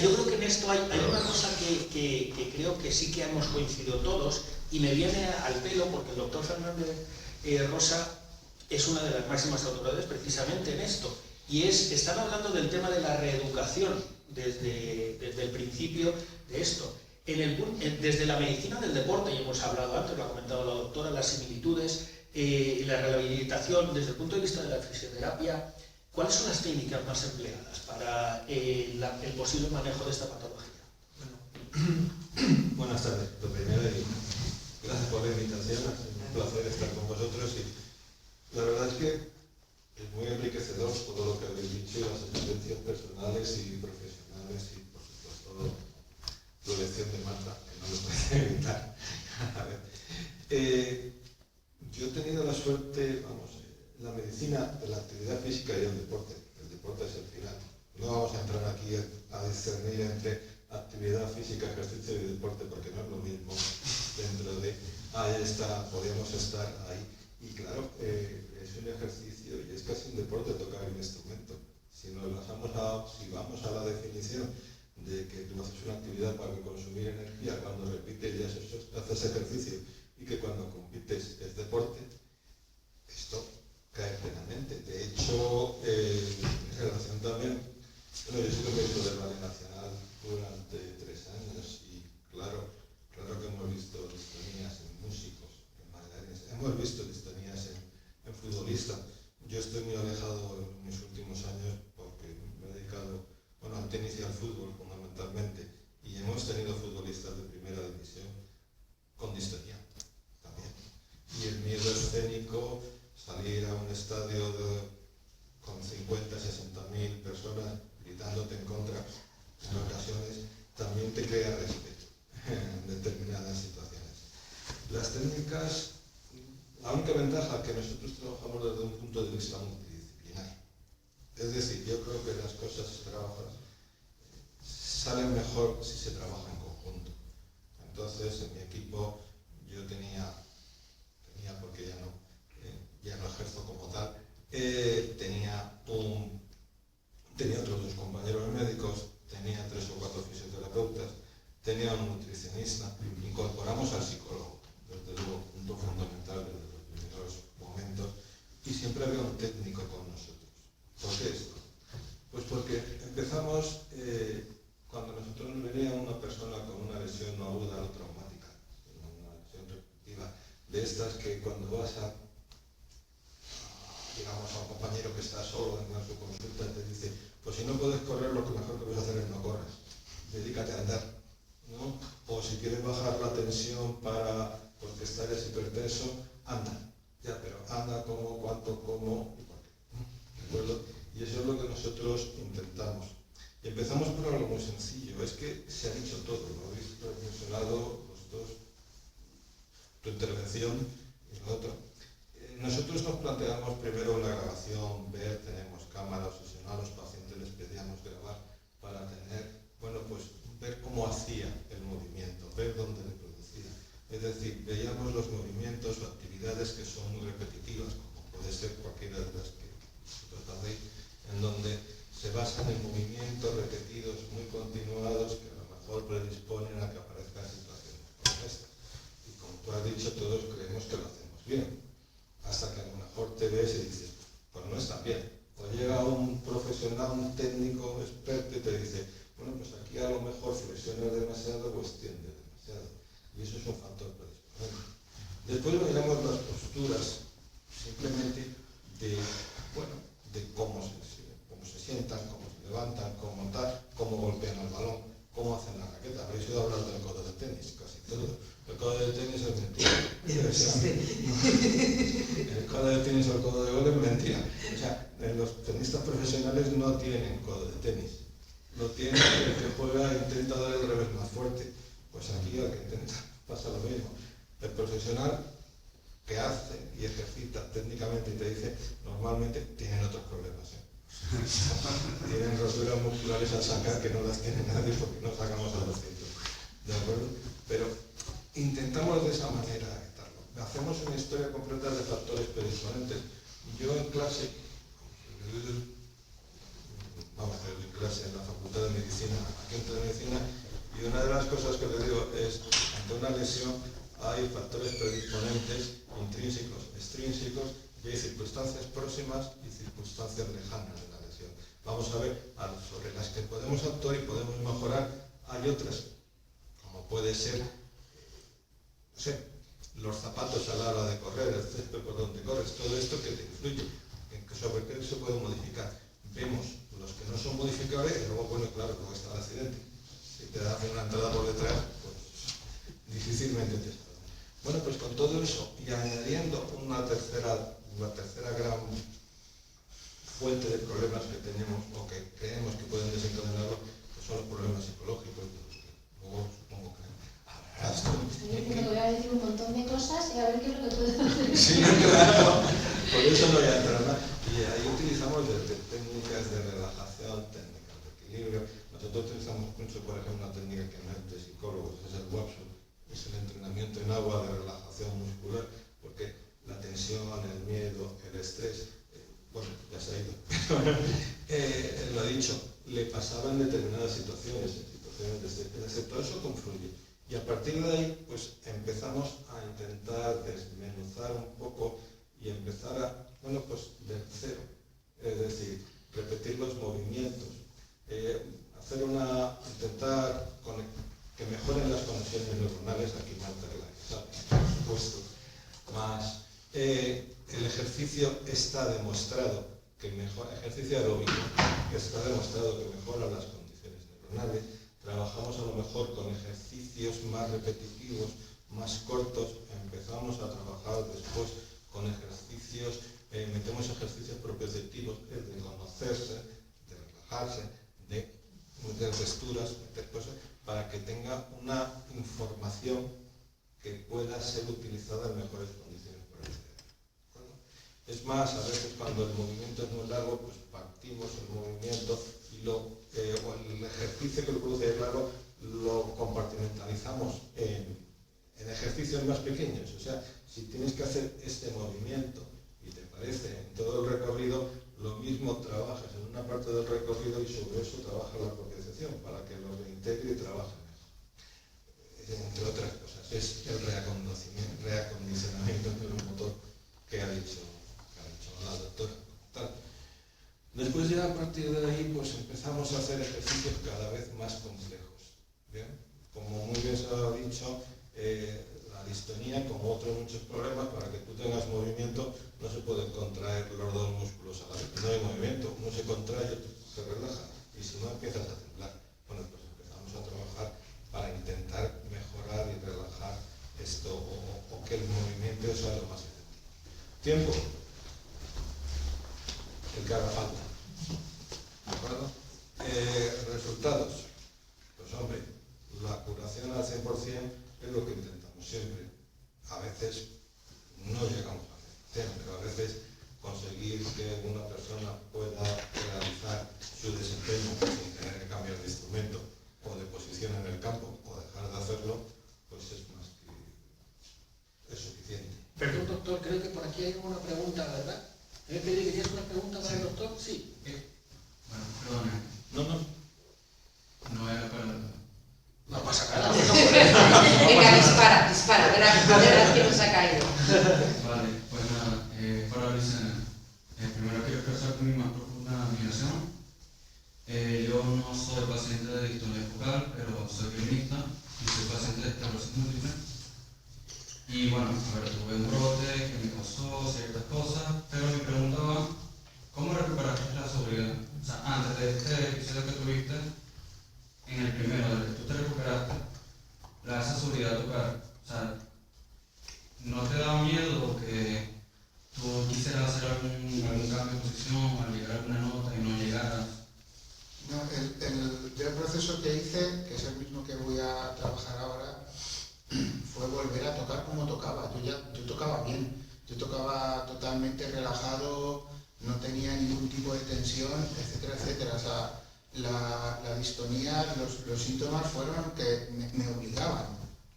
Yo creo que en esto hay una cosa que creo que sí que hemos coincidido todos, y me viene al pelo porque el doctor Fernández Rosa es una de las máximas autoridades precisamente en esto, y están hablando del tema de la reeducación desde el principio de esto. Desde la medicina del deporte, y hemos hablado antes, lo ha comentado la doctora, las similitudes, la rehabilitación desde el punto de vista de la fisioterapia. ¿Cuáles son las técnicas más empleadas para el posible manejo de esta patología? Buenas tardes. Lo primero, y gracias por la invitación. Ha sido un placer estar con vosotros. Y la verdad es que es muy enriquecedor todo lo que habéis dicho y las experiencias personales y profesionales y, por supuesto, la lección de Marta, que no lo puede evitar. A ver. Yo he tenido la suerte, la medicina de la actividad física y el deporte. El deporte es el final. No vamos a entrar aquí a discernir entre actividad física, ejercicio y deporte, porque no es lo mismo dentro de ahí está, podríamos estar ahí. Y claro, es un ejercicio y es casi un deporte tocar un instrumento. Si vamos a la definición de que tú haces una actividad para consumir energía, cuando repites ya haces ejercicio, y que cuando compites es deporte, esto cae plenamente. De hecho, en relación también, yo soy médico del Ballet Nacional durante 3 años y claro que hemos visto distonías en músicos, en bailarines, hemos visto distonías en futbolistas. Yo estoy muy alejado en mis últimos años porque me he dedicado al tenis y al fútbol fundamentalmente, y hemos tenido futbolistas de primera división con distonía también. Y el miedo escénico, salir a un estadio con 50, 60.000 personas gritándote en contra en ocasiones, también te crea respeto en determinadas situaciones. Las técnicas, la única ventaja es que nosotros trabajamos desde un punto de vista multidisciplinario. Es decir, yo creo que las cosas salen mejor si se trabaja en conjunto. Entonces, en mi equipo yo tenía porque ya no ejerzo como tal, tenía otros 2 compañeros médicos, tenía 3 o 4 fisioterapeutas, tenía un nutricionista, incorporamos al psicólogo, desde luego, punto fundamental desde los primeros momentos, y siempre había un técnico con nosotros. ¿Por qué esto? Pues porque empezamos, cuando nosotros nos venía una persona con una lesión no aguda, no traumática, una lesión repetitiva, de estas que cuando vas a un compañero que está solo en su consulta te dice, pues si no puedes correr, lo que mejor que puedes hacer es no corras, dedícate a andar, ¿no? O si quieres bajar la tensión porque estás hipertenso, anda, ya, pero anda, cómo, cuánto, cómo y por qué, ¿de acuerdo? Y eso es lo que nosotros intentamos. Y empezamos por algo muy sencillo, es que se ha dicho todo, lo habéis mencionado los dos, tu intervención y lo otro. Nosotros nos planteamos primero la grabación, tenemos cámaras, o si no a los pacientes les pedíamos grabar para ver cómo hacía el movimiento, ver dónde le producía. Es decir, veíamos los movimientos o actividades que son muy repetitivas, como puede ser cualquiera de las que tratáis, en donde se basan en movimientos repetidos muy continuados que a lo mejor predisponen a que aparezcan situaciones como estas. bien, hasta que a lo mejor te ves y dices, pues no está bien. O llega un profesional, un técnico experto y te dice, bueno, pues aquí a lo mejor flexiones demasiado o extiendes demasiado. Y eso es un factor predisponente. Después veremos las posturas, simplemente de, bueno, de cómo se sientan, cómo se levantan, cómo golpean el balón, cómo hacen la raqueta. Habréis oído hablar del codo de tenis, casi todo. El codo de tenis es mentira. El codo de tenis o el codo de gol es mentira. O sea, los tenistas profesionales no tienen codo de tenis. Lo tiene el que juega e intenta dar el revés más fuerte. Pues aquí al que intenta pasa lo mismo. El profesional que hace y ejercita técnicamente y te dice, normalmente tienen otros problemas. Tienen roturas musculares al sacar que no las tiene nadie porque no sacamos a 200. ¿De acuerdo? Pero intentamos de esa manera evitarlo. Hacemos una historia completa de factores predisponentes. Yo en clase, vamos a hacer clase en la Facultad de Medicina, aquí de Medicina, y una de las cosas que le digo es, ante una lesión hay factores predisponentes intrínsecos, extrínsecos, y hay circunstancias próximas y circunstancias lejanas de la lesión. Vamos a ver sobre las que podemos actuar y podemos mejorar. Hay otras, como puede ser, no sé, los zapatos a la hora de correr, el césped por donde corres, todo esto que te influye, sobre qué se puede modificar. Vemos los que no son modificables y luego, bueno, claro, luego está el accidente. Si te da una entrada por detrás, pues difícilmente te está. Bueno, pues con todo eso y añadiendo una tercera gran fuente de problemas que tenemos o que creemos que pueden desencadenarlo, que son los problemas psicológicos, de los que luego supongo que hablarás tú. Te voy a decir un montón de cosas y a ver qué es lo que puedo hacer. Sí, claro, por eso no voy a entrar más. Y ahí utilizamos desde técnicas de relajación, técnicas de equilibrio. Nosotros utilizamos mucho, por ejemplo, una técnica que no es de psicólogos, es el WAPSO, es el entrenamiento en agua de relajación muscular, porque la tensión, el miedo, el estrés, bueno, ya se ha ido, lo he dicho, le pasaba en determinadas situaciones de estrés, todo eso confluye. Y a partir de ahí, pues empezamos a intentar desmenuzar un poco y empezar a, bueno, pues del cero, es decir, repetir los movimientos, intentar que mejoren las conexiones neuronales, aquí Marta por supuesto, más el ejercicio está demostrado que mejora, ejercicio aeróbico, está demostrado que mejora las condiciones neuronales. Trabajamos a lo mejor con ejercicios más repetitivos, más cortos, empezamos a trabajar después con ejercicios, metemos ejercicios propios de conocerse, de relajarse, de meter texturas, meter cosas, para que tenga una información que pueda ser utilizada en mejores condiciones por el cerebro. Es más, a veces cuando el movimiento es muy largo, pues partimos el movimiento y o el ejercicio que lo produce es largo, lo compartimentalizamos en ejercicios más pequeños. O sea, si tienes que hacer este movimiento y te parece en todo el recorrido, lo mismo trabajas en una parte del recorrido y sobre eso trabaja la propiocepción para que lo reintegre y trabaje mejor. Entre otras cosas, es el reacondicionamiento del motor que ha dicho la doctora. Después ya a partir de ahí pues empezamos a hacer ejercicios cada vez más complejos. ¿Bien? Como muy bien se ha dicho, la distonía, como otros muchos problemas, para que tú tengas movimiento no se pueden contraer los dos músculos a la vez. No hay movimiento, uno se contrae y otro se relaja y si no empiezas a temblar. Bueno, pues empezamos a trabajar para intentar mejorar y relajar esto o que el movimiento sea lo más efectivo. Tiempo. El que haga falta. ¿De acuerdo? Resultados. Pues hombre, la curación al 100% es lo que intentamos siempre. A veces no llegamos a la 100%, pero a veces conseguir que una persona pueda realizar su desempeño sin tener que cambiar de instrumento o de posición en el campo o dejar de hacerlo, pues es más que es suficiente. Perdón, doctor, creo que por aquí hay una pregunta, ¿verdad? ¿Que tienes una pregunta para el doctor? Sí. Bueno, perdona. No era para... No pasa nada. Venga, dispara, a ver quién nos ha caído. Vale. quiero hacerte mi más profunda admiración. Yo no soy paciente de distonia focal, pero soy violinista y soy paciente de esclerosis múltiple. Y bueno, a ver, tuve un brote que me causó ciertas cosas, pero me preguntaba, ¿cómo recuperaste la sobriedad? O sea, antes de este episodio que tuviste, en el primero, desde que tú te recuperaste, esa sobriedad de tocar, o sea, ¿no te daba miedo que tú quisieras hacer algún cambio de posición al llegar a alguna nota y no llegaras? No, yo el proceso que hice, que es el mismo que voy a trabajar ahora, fue volver a tocar como tocaba. Yo tocaba bien, yo tocaba totalmente relajado, no tenía ningún tipo de tensión, etcétera, etcétera. O sea, la distonía, los síntomas fueron que me obligaban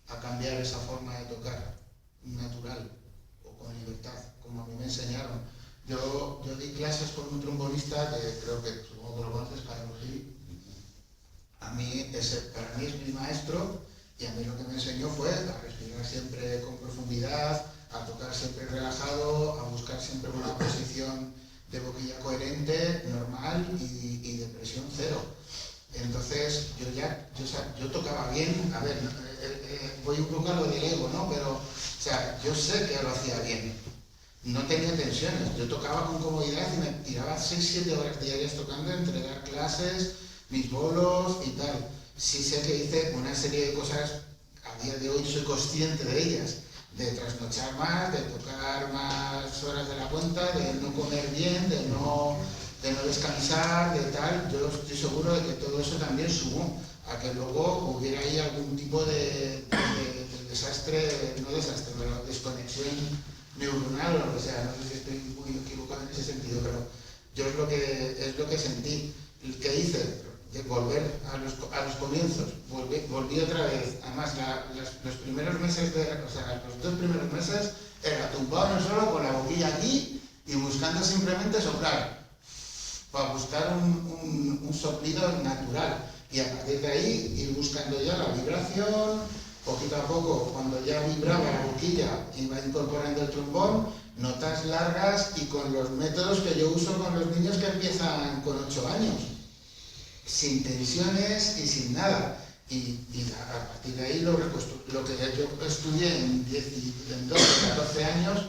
a cambiar esa forma de tocar natural o con libertad, como a mí me enseñaron. Yo di clases con un trombonista que creo que supongo que lo conoces, Carlos Gil. Para mí es mi maestro y a mí lo que me enseñó fue a respirar siempre con profundidad, a tocar siempre relajado, a buscar siempre una posición de boquilla coherente, normal y de presión cero. Entonces yo tocaba bien, a ver, voy un poco a lo del ego, ¿no? Pero, o sea, yo sé que lo hacía bien. No tenía tensiones, yo tocaba con comodidad y me tiraba 6-7 horas diarias tocando entre dar clases, mis bolos y tal. Sí sé que hice una serie de cosas, a día de hoy soy consciente de ellas, de trasnochar más, de tocar más horas de la cuenta, de no comer bien, de no descansar, de tal. Yo estoy seguro de que todo eso también sumó a que luego hubiera ahí algún tipo de desastre, no desastre, pero desconexión neuronal o lo que sea. No sé si estoy muy equivocado en ese sentido, pero yo es lo que sentí. ¿Qué hice? De volver a los comienzos, volví otra vez. Además, los primeros meses, los 2 primeros meses era tumbado en el suelo con la boquilla aquí y buscando simplemente soplar, para buscar un soplido natural. Y a partir de ahí ir buscando ya la vibración, poquito a poco, cuando ya vibraba la boquilla, iba incorporando el trombón, notas largas y con los métodos que yo uso con los niños que empiezan con 8 años. Sin tensiones y sin nada. Y a partir de ahí lo que yo estudié en 12, 14 años,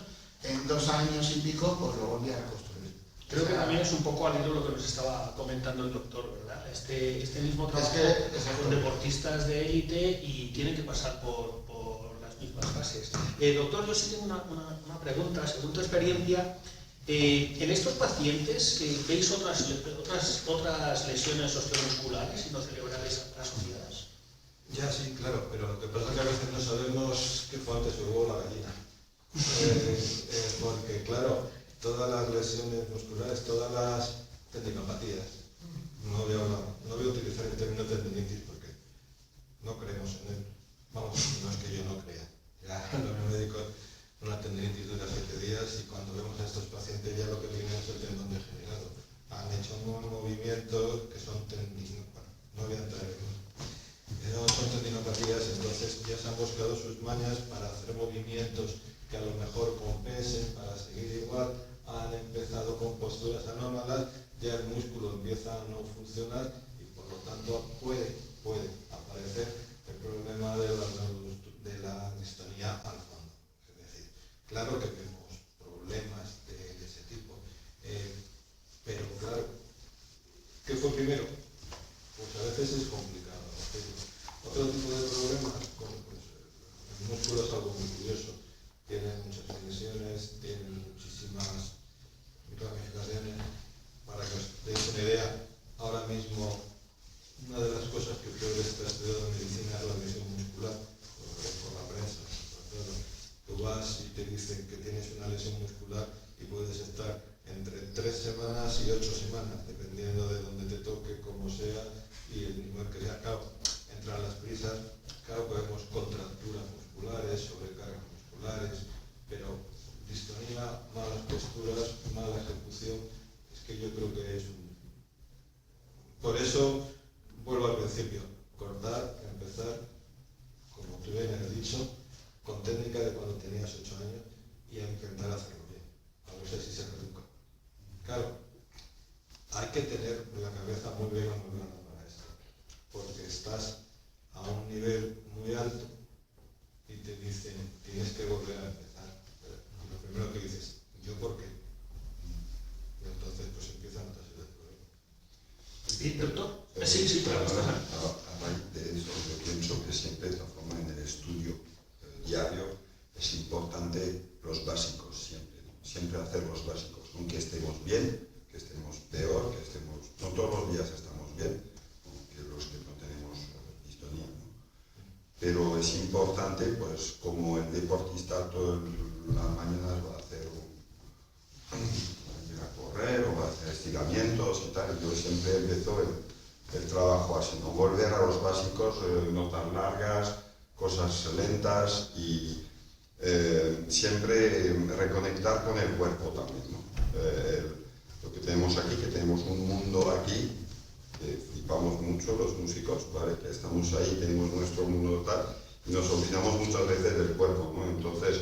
en 2 años y pico, pues lo volví a reconstruir. Creo que también es un poco al hilo lo que nos estaba comentando el doctor, ¿verdad? Este mismo trabajo con deportistas de élite y tienen que pasar por las mismas fases. Doctor, yo sí tengo una pregunta, según tu experiencia. En estos pacientes, ¿veis otras lesiones osteomusculares y no cerebrales asociadas? Ya, sí, claro, pero lo que pasa es que a veces no sabemos qué fue antes el huevo o la gallina. Porque, claro, todas las lesiones musculares, todas las tendinopatías, no voy a utilizar el término tendinitis porque no creemos en él. Vamos, no es que yo no crea. Ya los médicos, una tendinitis dura 7 días y cuando vemos a estos pacientes ya lo que viene es el tendón degenerado. Han hecho un movimiento que son tendinopatías, no voy a entrar en eso. Pero son tendinopatías, entonces ya se han buscado sus mañas para hacer movimientos que a lo mejor compensen para seguir igual. Han empezado con posturas anómalas, ya el músculo empieza a no funcionar y por lo tanto puede aparecer el problema de la distonía al fondo. Es decir, claro que vemos problemas de ese tipo, pero claro, ¿qué fue primero? Pues a veces es complicado. Otro tipo de problemas, como pues, el músculo es algo muy curioso, tiene muchas lesiones, tiene muchísimas ramificaciones. Para que os deis una idea, ahora mismo una de las cosas que creo que está estudiando en medicina es la lesión muscular, por la prensa, sobre todo. Tú vas y te dicen que tienes una lesión muscular y puedes estar entre 3 semanas y 8 semanas, dependiendo de dónde te toque, cómo sea y el nivel que sea. Claro, entran las prisas, claro, vemos contracturas musculares, sobrecargas musculares, pero distonía, malas posturas, mala ejecución, es que yo creo que es un... Por eso, vuelvo al principio, cortar, empezar, como tú bien has dicho, con técnica de cuando tenías 8 años y a intentar hacerlo bien, a ver si se reeduca. Claro, muy alto y te dicen, tienes que volver a empezar. Y lo primero que dices, ¿yo por qué? Y entonces pues empiezan otra serie de problemas. ¿Y doctor? Sí, claro. A raíz de eso, yo pienso que siempre, de esta forma, en el estudio diario, es importante los básicos, siempre, ¿no? Siempre hacer los básicos, aunque estemos bien, que estemos peor, que estemos... No todos los días estamos bien, que los que no tenemos distonía, ¿no? Pero es importante, pues, como el deportista todas las mañanas va a hacer ir a correr o va a hacer estiramientos y tal, yo siempre empiezo el trabajo así, ¿no? Volver a los básicos, no tan largas, cosas lentas y siempre reconectar con el cuerpo también, ¿no? Lo que tenemos aquí, que tenemos un mundo aquí, que flipamos mucho los músicos, ¿vale? Que estamos ahí, tenemos nuestro mundo tal, y nos olvidamos muchas veces del cuerpo, ¿no? Entonces,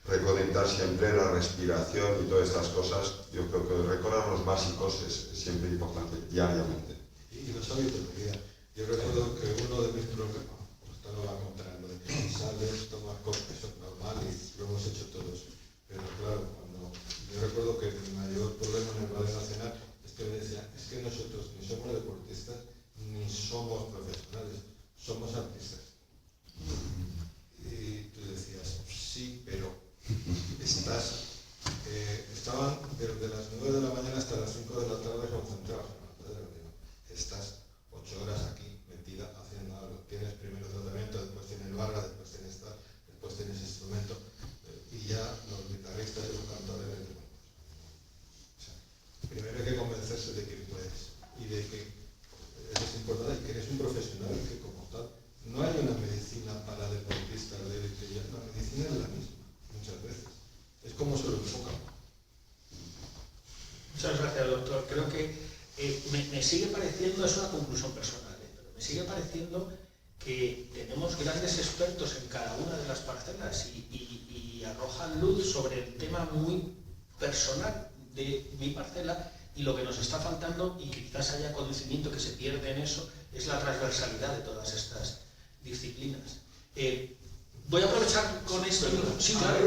reconectar siempre la respiración y todas estas cosas, yo creo que recordar los básicos es siempre importante, diariamente. Y los hábitos de vida. Yo recuerdo que uno de mis problemas, usted lo va a contar, lo de que sales, tomas cosas, eso es normal y lo hemos hecho todos. Pero claro, yo recuerdo que mi mayor problema en el Radio Nacional es que me decían, es que nosotros ni somos deportistas ni somos profesionales, somos artistas. Y tú decías, sí, pero estaban desde las 9 de la mañana hasta las 5 de la tarde concentrados en la Pedro. Estás 8 horas aquí metida haciendo algo. Tienes primero tratamiento, después tienes barra, después tienes tal, después tienes instrumento y ya los guitarristas y los cantadores. O sea, primero hay que convencerse de que puedes y de que es importante que eres un profesional y que como tal no hay una medicina para deportistas de élite, la medicina es la misma muchas veces. Es como se lo enfocan. Muchas gracias, doctor. Creo que me sigue pareciendo, es una conclusión personal, pero me sigue pareciendo que tenemos grandes expertos en cada una de las parcelas y arrojan luz sobre el tema muy personal de mi parcela, y lo que nos está faltando, y quizás haya conocimiento que se pierde en eso, es la transversalidad de todas estas disciplinas. Voy a aprovechar con esto. Sí, claro.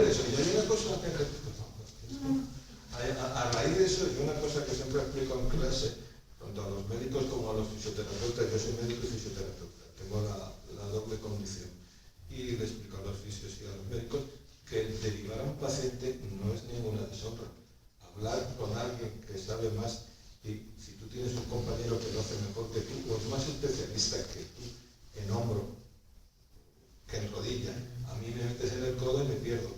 A raíz de eso, y una cosa que siempre explico en clase, tanto a los médicos como a los fisioterapeutas, yo soy médico y fisioterapeuta, tengo la doble condición, y le explico a los fisios y a los médicos que derivar a un paciente no es ninguna deshonra. Hablar con alguien que sabe más, y si tú tienes un compañero que lo hace mejor que tú, o es más especialista que tú en hombro, que en rodilla, a mí me metes en el codo y me pierdo,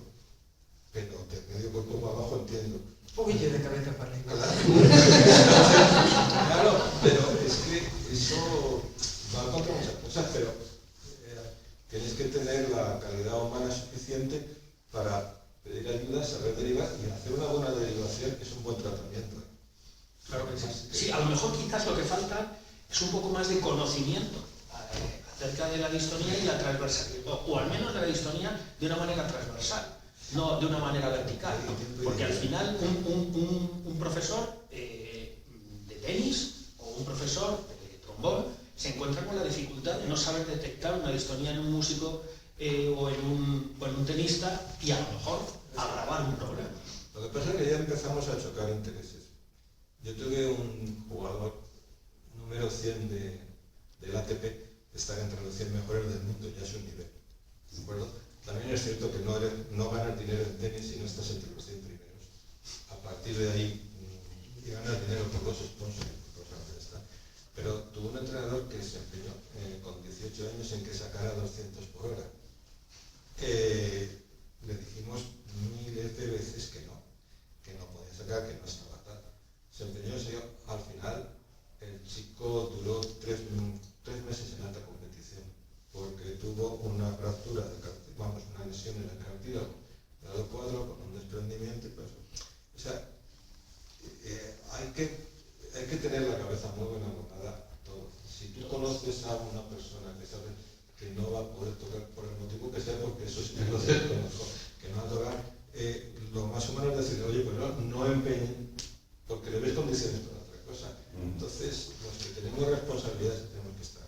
pero de medio cuerpo para abajo entiendo. Un poquillo de cabeza para arriba. Claro, pero es que eso va contra muchas cosas, pero tienes que tener la calidad humana suficiente para pedir ayuda, saber derivar y hacer una buena derivación, que es un buen tratamiento. Claro que sí. Sí, a lo mejor quizás lo que falta es un poco más de conocimiento acerca de la distonía y la transversalidad, o al menos de la distonía de una manera transversal, no de una manera vertical, porque al final un profesor de tenis o un profesor de trombón se encuentra con la dificultad de no saber detectar una distonía en un músico o en un tenista, y a lo mejor agravar un problema. Lo que pasa es que ya empezamos a chocar intereses. Yo tuve un jugador número 100 del ATP, estar entre los 100 mejores del mundo, ya es un nivel, ¿de acuerdo? También es cierto que no ganas dinero en tenis si no estás entre los 100 primeros. A partir de ahí, ganas dinero por los sponsors, por cosas de esta. Pero tuve un entrenador que se empeñó con 18 años en que sacara 200 por hora. Le dijimos miles de veces que no podía sacar, que no estaba tal. Se empeñó, al final el chico duró 3 meses en alta competición, porque tuvo una fractura, una lesión en el cartílago, grado 4, con un desprendimiento. O sea, hay que tener la cabeza muy buena montada todo. Si tú conoces a una persona que sabe que no va a poder tocar por el motivo que sea, porque eso sí que lo conozco, que no va a tocar, lo más humano es decir, oye, pues no empeñen, porque le ves condiciones para otra cosa. Entonces, los que tenemos responsabilidades tenemos que estar.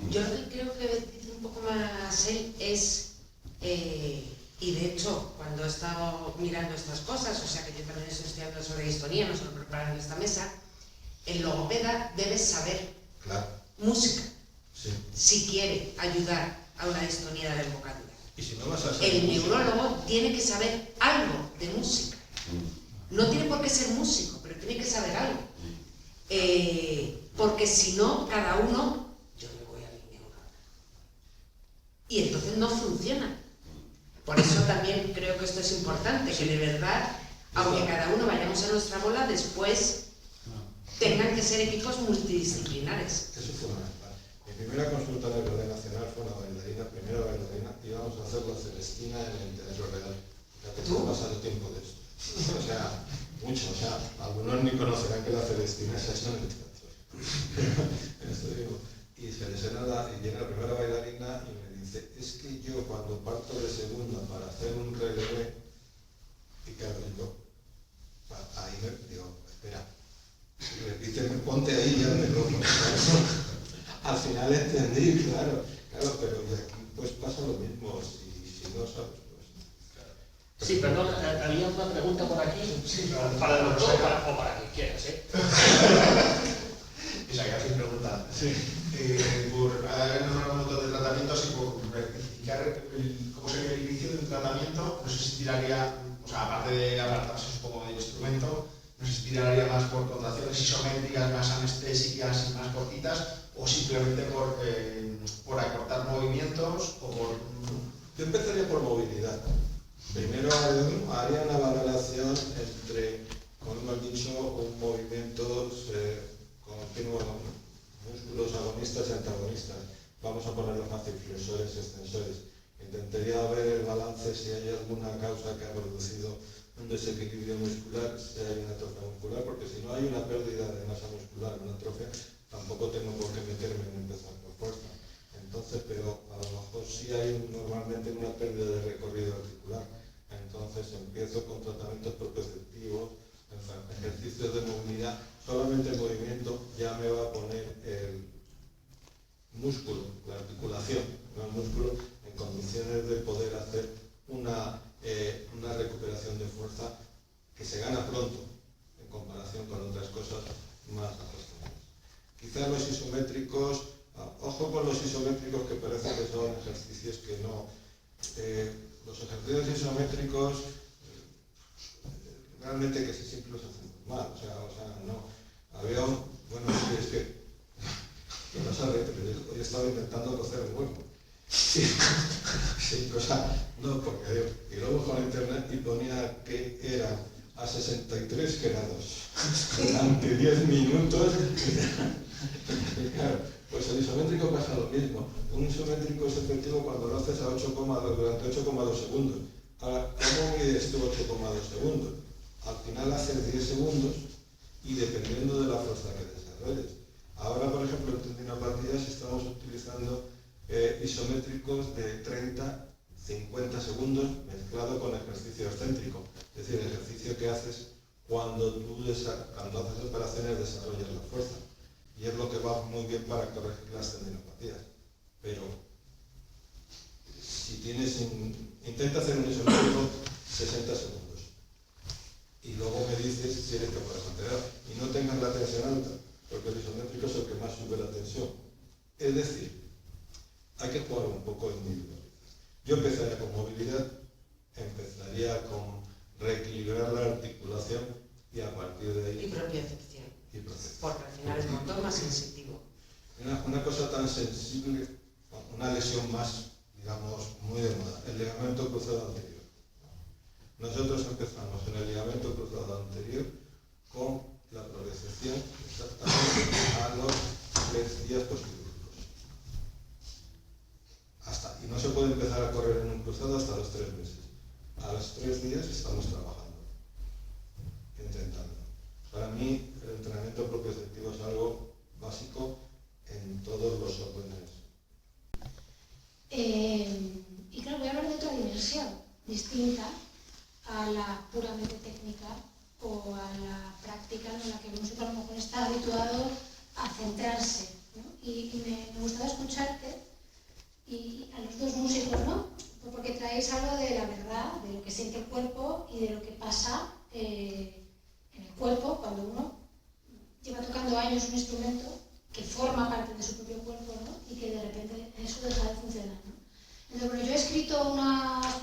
Yo creo que dice un poco más además él es, y de hecho, cuando he estado mirando estas cosas, o sea que yo también estoy estudiando sobre distonía, no solo preparando esta mesa, el logopeda debe saber música, si quiere ayudar a una distonía del vocabulario. Y si no vas a el neurólogo tiene que saber algo de música. No tiene por qué ser músico, pero tiene que saber algo. Porque si no, cada uno, yo me voy a alinear una. Y entonces no funciona. Por eso también creo que esto es importante, que de verdad, aunque cada uno vayamos a nuestra bola, después tengan que ser equipos multidisciplinares. Eso fue fundamental. Mi primera consulta en el Ballet Nacional fue una bailarina, primera bailarina, y íbamos a hacer la Celestina en el Teatro Real. Ya que se ha pasado tiempo de esto. O sea, mucho, o sea, algunos ni conocerán que la Celestina se ha hecho en el teatro. Esto digo. Y se les llega la primera bailarina y me dice, es que yo cuando parto de segunda para hacer un relevé, y claro, yo, ahí me digo, espera, y me dice, ponte ahí ya me lo al final entendí, claro, pero de aquí pues pasa lo mismo, si no sabes, pues... Sí, perdón, había una pregunta por aquí, para el doctor o para quien quieras, Esa que hacéis pregunta. Sí. Ahora no hablamos de tratamientos y por verificar cómo sería el inicio de un tratamiento, no sé si tiraría, o sea, aparte de apartarse un poco del instrumento, no sé si tiraría más por contracciones isométricas, más anestésicas y más cortitas, o simplemente por acortar movimientos o por... Yo empezaría por movilidad. Primero haría una valoración entre, como hemos dicho, un movimiento continuo, músculos agonistas y antagonistas. Vamos a ponerlo fácil, flexores, extensores. Intentaría ver el balance, si hay alguna causa que ha producido un desequilibrio muscular, si hay una atrofia muscular, porque si no hay una pérdida de masa muscular, una atrofia, tampoco tengo por qué meterme en empezar por fuerza. Entonces, pero a lo mejor sí hay normalmente una pérdida de recorrido articular. Entonces empiezo con tratamientos propioceptivos, ejercicios de movilidad. Solamente el movimiento ya me va a poner el músculo, la articulación, no el músculo, en condiciones de poder hacer una recuperación de fuerza que se gana pronto en comparación con otras cosas más ajustadas. Quizás los isométricos, ojo con los isométricos que parece que son ejercicios que no... los ejercicios isométricos realmente que se siempre los hacen mal, o sea, no. Había un... Bueno, sí, es que no sabe, pero yo he estado intentando cocer el huevo. Sí, o sea, no, porque y luego con internet y ponía que era a 63 grados durante 10 minutos. Y claro, pues el isométrico pasa lo mismo. Un isométrico es efectivo cuando lo haces a 8,2 durante 8,2 segundos. Ahora, ¿cómo mides tú 8,2 segundos? Al final haces 10 segundos y dependiendo de la fuerza que desarrolles. Ahora, por ejemplo, en tendinopatías estamos utilizando isométricos de 30-50 segundos mezclado con ejercicio excéntrico. Es decir, el ejercicio que haces cuando haces operaciones desarrollas la fuerza. Y es lo que va muy bien para corregir las tendinopatías. Pero si intenta hacer un isométrico 60 segundos. Y luego me dices si eres capaz de mantener. Y no tengas la tensión alta, porque el isométrico es el que más sube la tensión. Es decir, hay que jugar un poco individual. Yo empezaría con movilidad, empezaría con reequilibrar la articulación y a partir de ahí... Y propiocepción. Porque al final es el motor más sensitivo. Una cosa tan sensible, una lesión más, digamos, muy de moda, el ligamento cruzado anterior. Nosotros empezamos en el ligamento cruzado anterior con la propiocepción exactamente a los 3 días posteriores. Y no se puede empezar a correr en un cruzado hasta los 3 meses. A los 3 días estamos trabajando, intentando. Para mí, el entrenamiento propioceptivo es algo básico en todos los órdenes. Y claro, voy a hablar de otra dimensión, distinta a la puramente técnica o a la práctica en la que el músico a lo mejor está habituado a centrarse, ¿no? Y me gustaba escucharte y a los dos músicos, ¿no? Porque traéis algo de la verdad, de lo que siente el cuerpo y de lo que pasa en el cuerpo cuando uno lleva tocando años un instrumento que forma parte de su propio cuerpo, ¿no? Y que de repente eso deja de funcionar, ¿no? Entonces, bueno, yo he escrito unas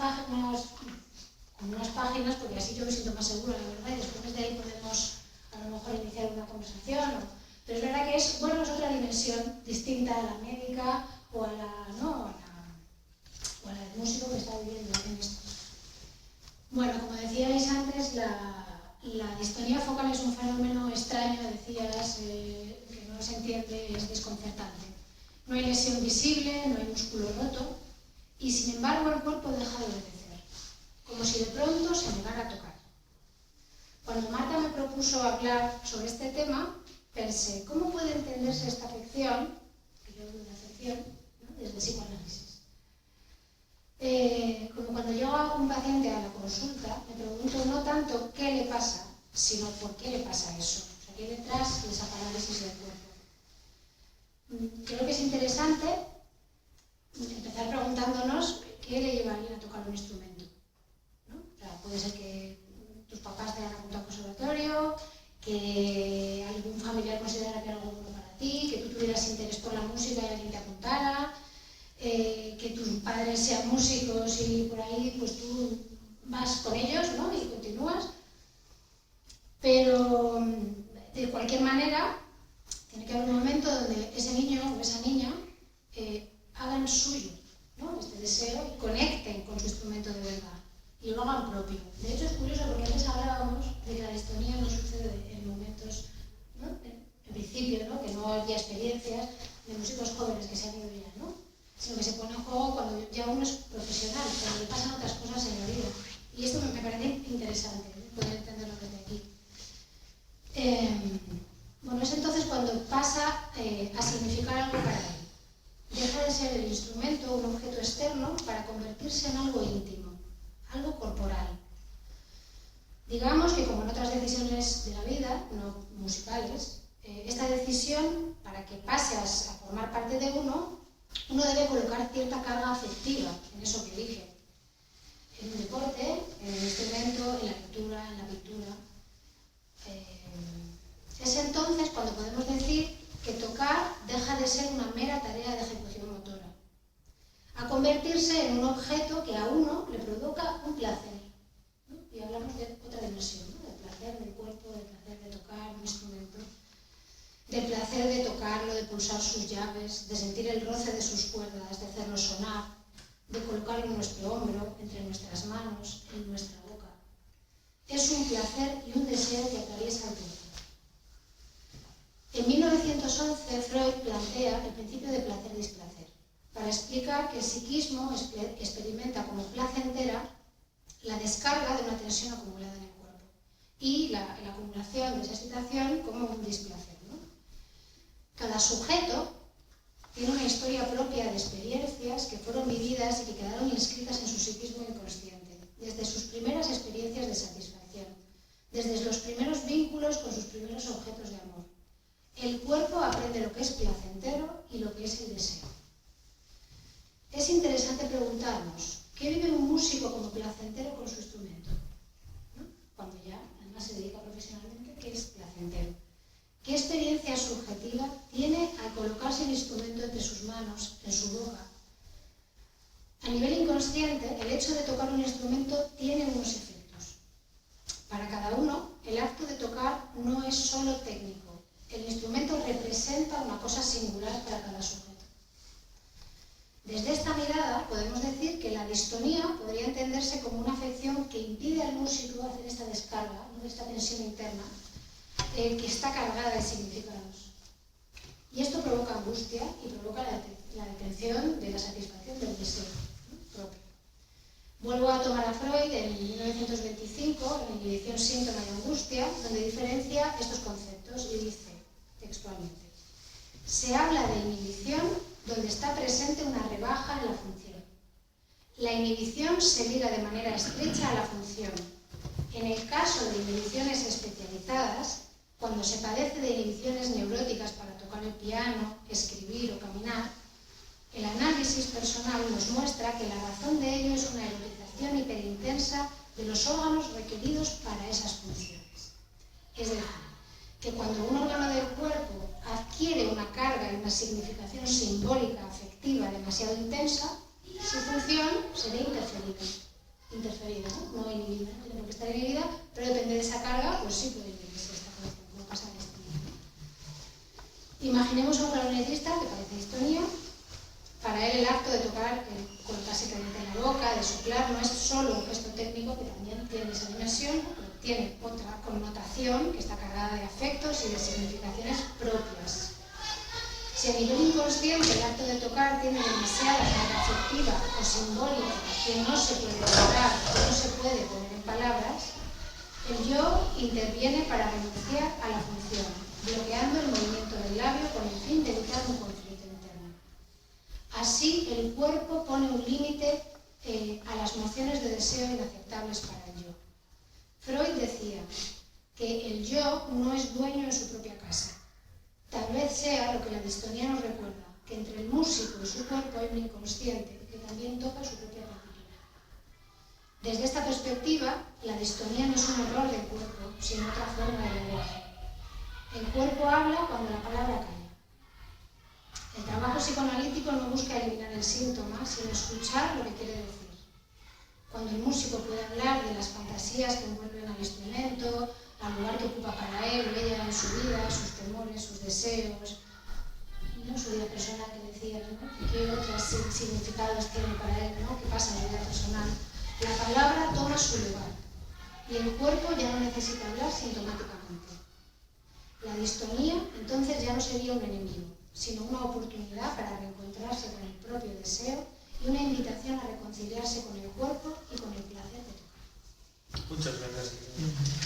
páginas porque así yo me siento más segura, la verdad, y después de ahí podemos a lo mejor iniciar una conversación, pero es verdad que es otra dimensión distinta a la médica o a la del músico que está viviendo en esto. Bueno, como decíais antes, la distonía focal es un fenómeno extraño, decías, que no se entiende, es desconcertante. No hay lesión visible, no hay músculo roto, y sin embargo el cuerpo deja de obedecer, como si de pronto se negara a tocar. Cuando Marta me propuso hablar sobre este tema, pensé, ¿cómo puede entenderse esta afección, que yo hablo de afección, ¿no? Desde el psicoanálisis? Como cuando llega un paciente a la consulta, me pregunto no tanto qué le pasa, sino por qué le pasa eso. O sea, qué hay detrás de esa parálisis del cuerpo. Creo que es interesante empezar preguntándonos qué le lleva a alguien a tocar un instrumento, ¿no? O sea, puede ser que tus papás te hayan apuntado al conservatorio, que algún familiar considerara que era algo bueno para ti, que tú tuvieras interés por la música y alguien te apuntara, que tus padres sean músicos y por ahí pues tú vas con ellos, ¿no? Y continúas. Pero de cualquier manera tiene que haber un momento donde ese niño o esa niña hagan suyo, ¿no? Este deseo y conecten con su instrumento de verdad y lo hagan propio. De hecho es curioso porque antes hablábamos de que la distonía no sucede en momentos, ¿no? En principio, ¿no? Que no había experiencias de músicos jóvenes que se han ido ya, ¿no? Sino que se pone en juego cuando ya uno es profesional, cuando le pasan otras cosas en la vida. Y esto me parece interesante, ¿no? Poder entenderlo desde aquí. Bueno, es entonces cuando pasa a significar algo para él. Deja de ser el instrumento, un objeto externo, para convertirse en algo íntimo, algo corporal. Digamos que como en otras decisiones de la vida, no musicales, esta decisión, para que pase a formar parte de uno debe colocar cierta carga afectiva en eso que elige. En un deporte, en el instrumento, en la lectura, en la pintura. Es entonces cuando podemos decir que tocar deja de ser una mera tarea de ejecución motora, a convertirse en un objeto que a uno le provoca un placer, ¿no? Y hablamos de otra dimensión, ¿no? Del placer del cuerpo, del placer de tocar un instrumento, del placer de tocarlo, de pulsar sus llaves, de sentir el roce de sus cuerdas, de hacerlo sonar, de colocarlo en nuestro hombro, entre nuestras manos, en nuestra boca. Es un placer y un deseo que atraviesa el cuerpo. En 1911, Freud plantea el principio de placer-displacer, para explicar que el psiquismo experimenta como placentera la descarga de una tensión acumulada en el cuerpo y la acumulación de esa excitación como un displacer, ¿no? Cada sujeto tiene una historia propia de experiencias que fueron vividas y que quedaron inscritas en su psiquismo inconsciente, desde sus primeras experiencias de satisfacción, desde los primeros vínculos con sus primeros objetos de amor. El cuerpo aprende lo que es placentero y lo que es el deseo. Es interesante preguntarnos, ¿qué vive un músico como placentero con su instrumento? ¿No? Cuando ya además se dedica profesionalmente, ¿qué es placentero? ¿Qué experiencia subjetiva tiene al colocarse el instrumento entre sus manos, en su boca? A nivel inconsciente, el hecho de tocar un instrumento tiene unos efectos. Para cada uno, el acto de tocar no es solo técnico. El instrumento representa una cosa singular para cada sujeto. Desde esta mirada podemos decir que la distonía podría entenderse como una afección que impide al músico hacer esta descarga, esta tensión interna, que está cargada de significados. Y esto provoca angustia y provoca la detención de la satisfacción del deseo, ¿no? Propio. Vuelvo a tomar a Freud en 1925, en Inhibición, síntoma y angustia, donde diferencia estos conceptos y dice textualmente: se habla de inhibición donde está presente una rebaja en la función. La inhibición se liga de manera estrecha a la función. En el caso de inhibiciones especializadas, cuando se padece de inhibiciones neuróticas para tocar el piano, escribir o caminar, El análisis personal nos muestra que la razón de ello es una erotización hiperintensa de los órganos requeridos para esas funciones. Es decir, que cuando un órgano del cuerpo adquiere una carga y una significación simbólica, afectiva, demasiado intensa, su función se ve interferida, ¿no? Inhibida, no tiene por qué estar inhibida, pero depende de esa carga, pues sí puede inhibirse esta función, como pasa en este momento. Imaginemos a un clarinetista que padece distonía. Para él el acto de tocar, colocarse caliente en la boca, de soplar, no es solo un gesto técnico que también tiene esa dimensión, pero tiene otra connotación que está cargada de afectos y de significaciones propias. Si a nivel inconsciente el acto de tocar tiene demasiada carga afectiva o simbólica que no se puede lograr, que no se puede poner en palabras, el yo interviene para renunciar a la función, bloqueando el movimiento del labio con el fin de evitar un conflicto interno. Así, el cuerpo pone un límite a las mociones de deseo inaceptables para el yo. Freud decía que el yo no es dueño de su propia casa. Tal vez sea lo que la distonía nos recuerda, que entre el músico y su cuerpo hay un inconsciente que también toca su propia partitura. Desde esta perspectiva, la distonía no es un error del cuerpo, sino otra forma de lenguaje. El cuerpo habla cuando la palabra calla. El trabajo psicoanalítico no busca eliminar el síntoma, sino escuchar lo que quiere decir. Cuando el músico puede hablar de las fantasías que envuelven al instrumento, al lugar que ocupa para él o ella en su vida, sus temores, sus deseos, ¿no? Su vida personal que decía, ¿no? ¿Qué otros significados tiene para él, ¿no? ¿Qué pasa en la vida personal? La palabra toma su lugar y el cuerpo ya no necesita hablar sintomáticamente. La distonía entonces ya no sería un enemigo, sino una oportunidad para reencontrarse con el propio deseo y una invitación a reconciliarse con el cuerpo y con el placer de tocar. Muchas gracias.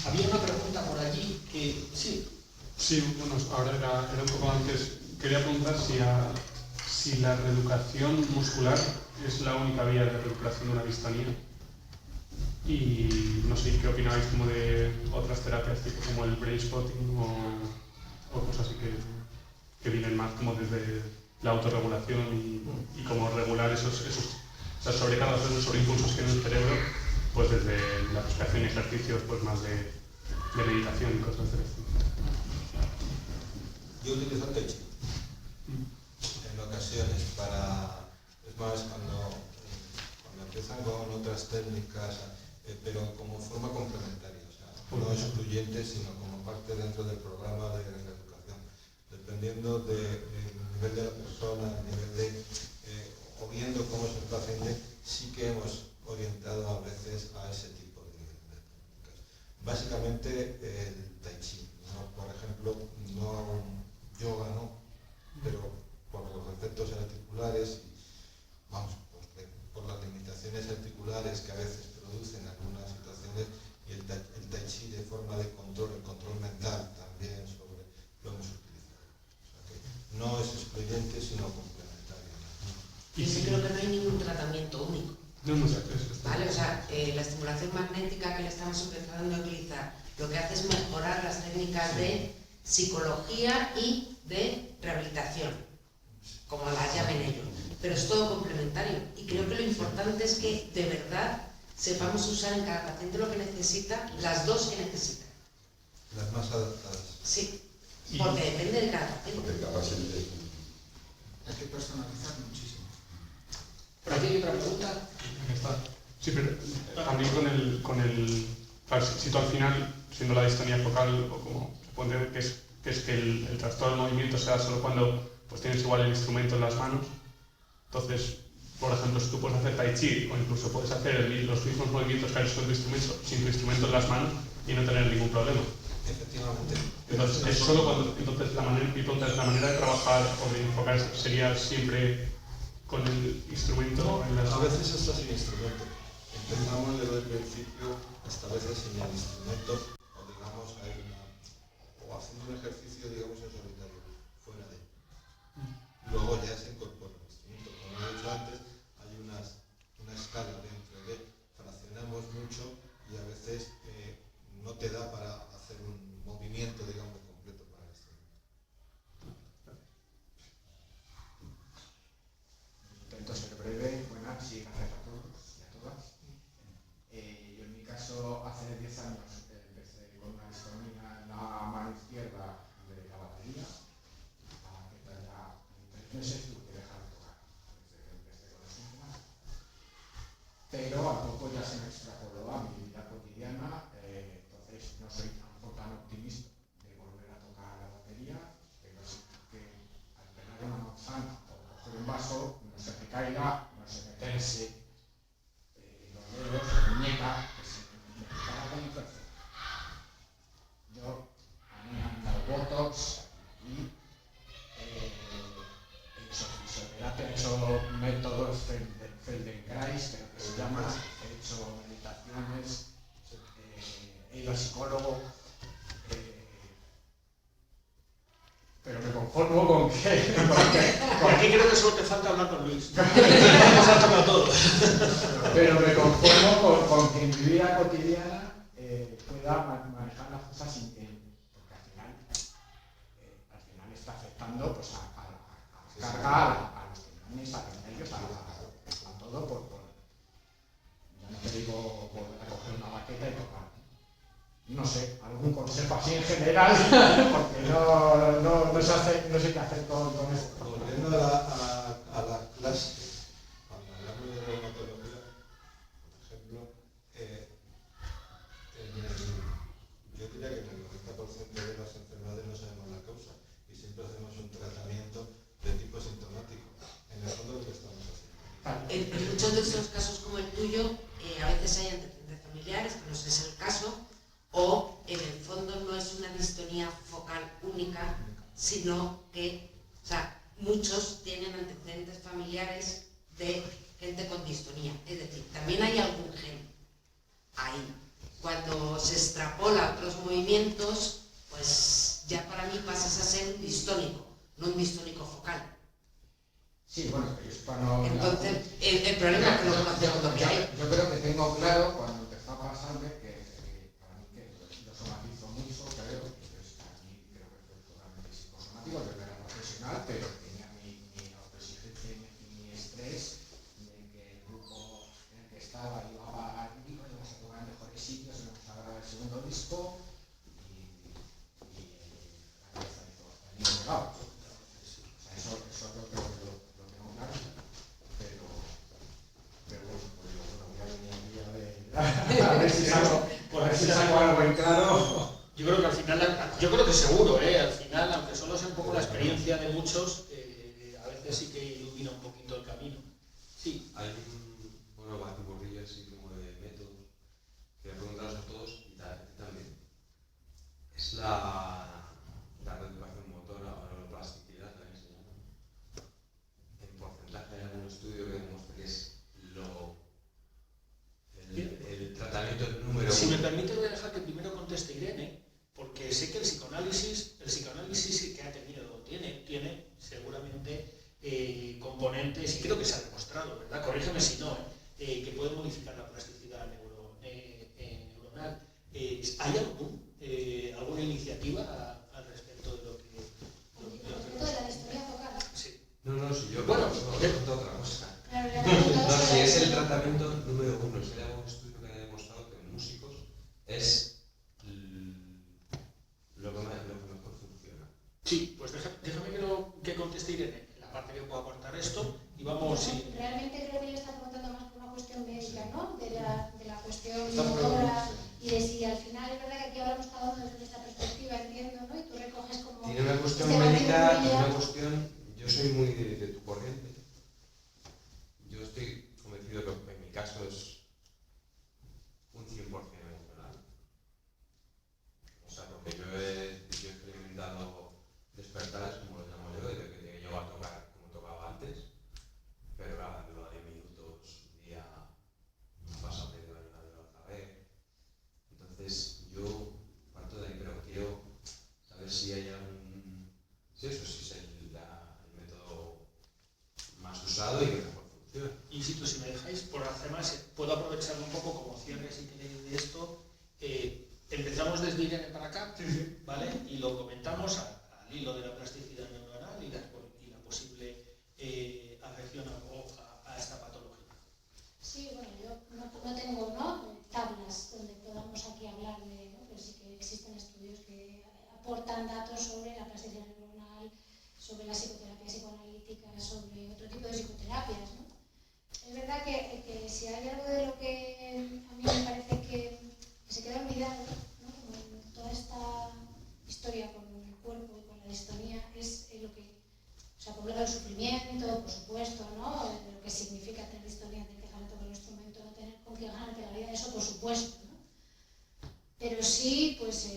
Había una pregunta por allí que... Sí. Sí, bueno, ahora era un poco antes. Quería preguntar si la reeducación muscular es la única vía de recuperación de una distonía. Y no sé qué opinabais como de otras terapias tipo como el brain spotting o cosas así que vienen más como desde la autorregulación y como regular esas sobrecargas, esos sobreimpulsos que hay en el cerebro, pues desde la respiración y ejercicios pues más de meditación y cosas de esto. Yo utilizo el Tai Chi en ocasiones para, es más, cuando empiezan con otras técnicas, pero como forma complementaria, o sea, no excluyente, sino como parte dentro del programa de reeducación, dependiendo del nivel de la persona, el nivel de, o viendo cómo es el paciente, sí que hemos orientado a veces a ese tipo de técnicas. Básicamente el Tai Chi, ¿no? Por ejemplo, no yoga, ¿no? Pero por los efectos articulares, vamos, por las limitaciones articulares que a veces producen algunas situaciones, y el Tai Chi de forma de control, el control mental también sobre lo hemos utilizado. O sea que no es excluyente, sino complementario. Y sí creo que no hay ningún tratamiento único. No sé, ¿Vale? O sea, la estimulación magnética que le estamos empezando a utilizar lo que hace es mejorar las técnicas de psicología y de rehabilitación, como las llamen ellos. Pero es todo complementario. Y creo que lo importante es que de verdad sepamos usar en cada paciente lo que necesita, las dos que necesita. Las más adaptadas. Sí, porque depende de cada paciente. Hay que personalizar muchísimo. ¿Por aquí hay otra pregunta? Sí, pero también con el claro, si tú al final, siendo la distonía focal, o como se puede entender, que es que el trastorno del movimiento se da solo cuando pues tienes igual el instrumento en las manos. Entonces, por ejemplo, si tú puedes hacer Tai Chi, o incluso puedes hacer los mismos movimientos que haces con tu instrumento, sin tu instrumento en las manos, y no tener ningún problema. Efectivamente. Entonces, es solo cuando, entonces la manera de trabajar o de enfocar sería siempre con el instrumento en las manos. A veces hasta sin instrumento. Empezamos desde el principio, hasta a veces sin el instrumento, o digamos, o haciendo un ejercicio, digamos, en solitario, fuera de él. Luego ya se incorpora el instrumento. Como he dicho antes, hay una escala dentro de, fraccionamos mucho y a veces no te da para hacer un movimiento, digamos, completo para el instrumento. todos y a todas. Yo en mi caso, hace 10 años empecé con una distonía en la mano izquierda de la batería. A que ya en 3 meses tuve que dejar de tocar desde que empecé con los síntomas. Pero a poco ya se me extrapoló a mi vida cotidiana, entonces no soy tampoco tan optimista de volver a tocar la batería, pero sí que al pegar una manzana o coger un vaso no se me caiga, no se me tense los dedos, la muñeca, que se me quitara con perfecto. Yo, a mí me han dado botox y he hecho fisioterapia, he hecho métodos Feldenkrais, creo que se llama, he hecho meditaciones, he ido al psicólogo, pero me conformo con que... Aquí creo que solo te falta hablar con Luis. Nos ha tocado todo. Pero me conformo con que en mi vida cotidiana pueda manejar las cosas sin que... Porque al final está afectando pues, a la carga, a los tendones, a los nervios, a todo ya no te digo volver a coger una baqueta y tocar. No sé, algún consejo así en general, porque no sé qué hacer con esto. Volviendo a la clase, cuando hablamos de reumatología, por ejemplo, yo diría que en el 90% de las enfermedades no sabemos la causa y siempre hacemos un tratamiento de tipo sintomático. En el fondo lo que estamos haciendo. En muchos de estos casos como el tuyo, a veces hay antecedentes familiares, que no sé si es el caso, o en el fondo no es una distonía focal única, sino que, o sea, muchos tienen antecedentes familiares de gente con distonía. Es decir, también hay algún gen ahí. Cuando se extrapola a otros movimientos, pues ya para mí pasas a ser un distónico, no un distónico focal. Sí, bueno, pero yo para no... Entonces, el problema es que no conocemos lo que hay. Yo creo que tengo claro, cuando empezó a pasarme, que para mí que lo somatizo mucho, creo, entonces para mí creo que fue totalmente psicosomático, yo no era profesional, pero tenía mi autoexigencia y mi estrés de que el grupo en el que estaba iba a íbamos a tocar en mejores sitios, íbamos a grabar el segundo disco y la cabeza de todo, el niño llegaba. O sea, eso lo creo que lo tengo claro, pero bueno, pues yo voy a venir aquí a ver si saco algo en claro. Yo creo que al final, yo creo que seguro, al final, aunque solo sea un poco la experiencia de muchos, a veces sí que ilumina un poquito el camino. Sí. Hay un batiburrillo así como de métodos que preguntaros a todos y a ti también. Es la reeducación motora o neuroplasticidad, también se llama. En porcentaje hay algún estudio que demuestra que es el tratamiento número uno. Si me permite, voy a dejar que primero conteste Irene, porque sé que el psicoanálisis sí que ha tenido, tiene seguramente componentes, y creo que se ha demostrado, ¿verdad? Corrígeme si no, que puede modificar la plasticidad neuronal. ¿Hay alguna iniciativa al respecto de lo que... ¿Respecto de la distonía focal? Sí. No, si yo bueno, pregunto otra cosa. No, si es el tratamiento número uno, si hay algún estudio que haya demostrado que en músicos es lo que mejor funciona. Sí, pues déjame que conteste Irene en la parte que pueda aportar esto y vamos... Sí. Realmente creo que ella está preguntando más por una cuestión médica, ¿no? De la cuestión motora y de si al final es verdad que aquí hablamos cada uno desde esta perspectiva, entiendo, ¿no? Y tú recoges como... Tiene una cuestión médica y una cuestión... Yo soy muy de tu corriente. Yo estoy convencido que en mi caso es un 100% emocional. O sea, porque yo he experimentado despertares, como lo llamo yo, desde que llego a tocar como tocaba antes, pero claro, lo de minutos, un día, paso medio año otra vez. Entonces, yo parto de ahí, pero quiero saber si hay algún... Si eso sí es el método más usado y que mejor funciona. Y si me dejáis, por hacer más, puedo aprovechar un poco como cierre si queréis de esto. Empezamos desde Irene para acá, ¿vale? Y lo comentamos al hilo de la plasticidad neuronal y la posible afección a esta patología. Sí, no tengo, ¿no?, tablas donde podamos aquí hablar de, ¿no?, pero sí que existen estudios que aportan datos sobre la plasticidad neuronal, sobre la psicoterapia psicoanalítica, sobre otro tipo de psicoterapias, ¿no? Es verdad que si hay algo de lo que a mí me parece que se queda olvidado, ¿no?, como en toda esta historia con el cuerpo y con la distonía, es lo que, o sea, por un lado el sufrimiento, por supuesto, ¿no?, de lo que significa tener distonía, tener que dejar de tocar el instrumento, no tener con qué ganarte la vida, eso por supuesto, ¿no? Pero sí, pues,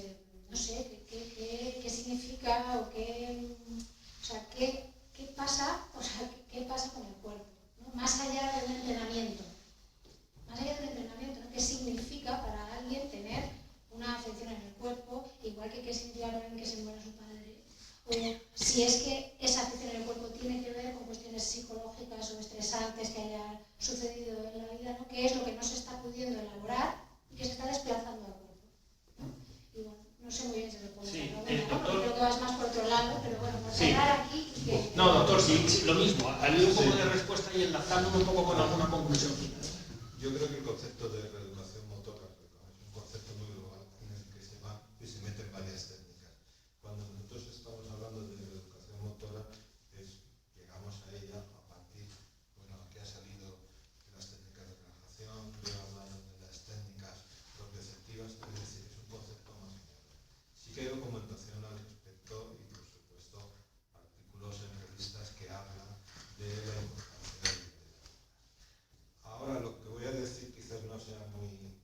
no sé, qué significa o qué, o sea, qué pasa, o sea, qué pasa con el cuerpo, ¿no? Más allá de un entrenamiento, ¿no?, qué significa para alguien tener una afección en el cuerpo, igual que qué significa para alguien que se muera su padre, o si es que esa afección en el cuerpo tiene que ver con cuestiones psicológicas o estresantes que hayan sucedido en la vida, ¿no?, qué es lo que no se está pudiendo elaborar y que se está desplazando al cuerpo, ¿no? Y bueno, no sé muy bien si lo puedo Sí, decir, ¿no?, doctor, creo que vas más por otro lado, pero bueno, por sí. cerrar aquí y que... No, doctor, sí, lo mismo. Haré un poco de respuesta y enlazándome un poco con alguna conclusión final. Yo creo que el concepto de reeducación motora es un concepto muy global en el que se va y se meten varias técnicas. Cuando nosotros estamos hablando de reeducación motora, llegamos a ella a partir, bueno, que ha salido de las técnicas de relajación, yo he hablado de las técnicas propioceptivas, es decir, es un concepto más general. Sí que hay documentación al respecto y, por supuesto, artículos en revistas que hablan de la importancia de ahora, lo que voy a decir quizás no sea muy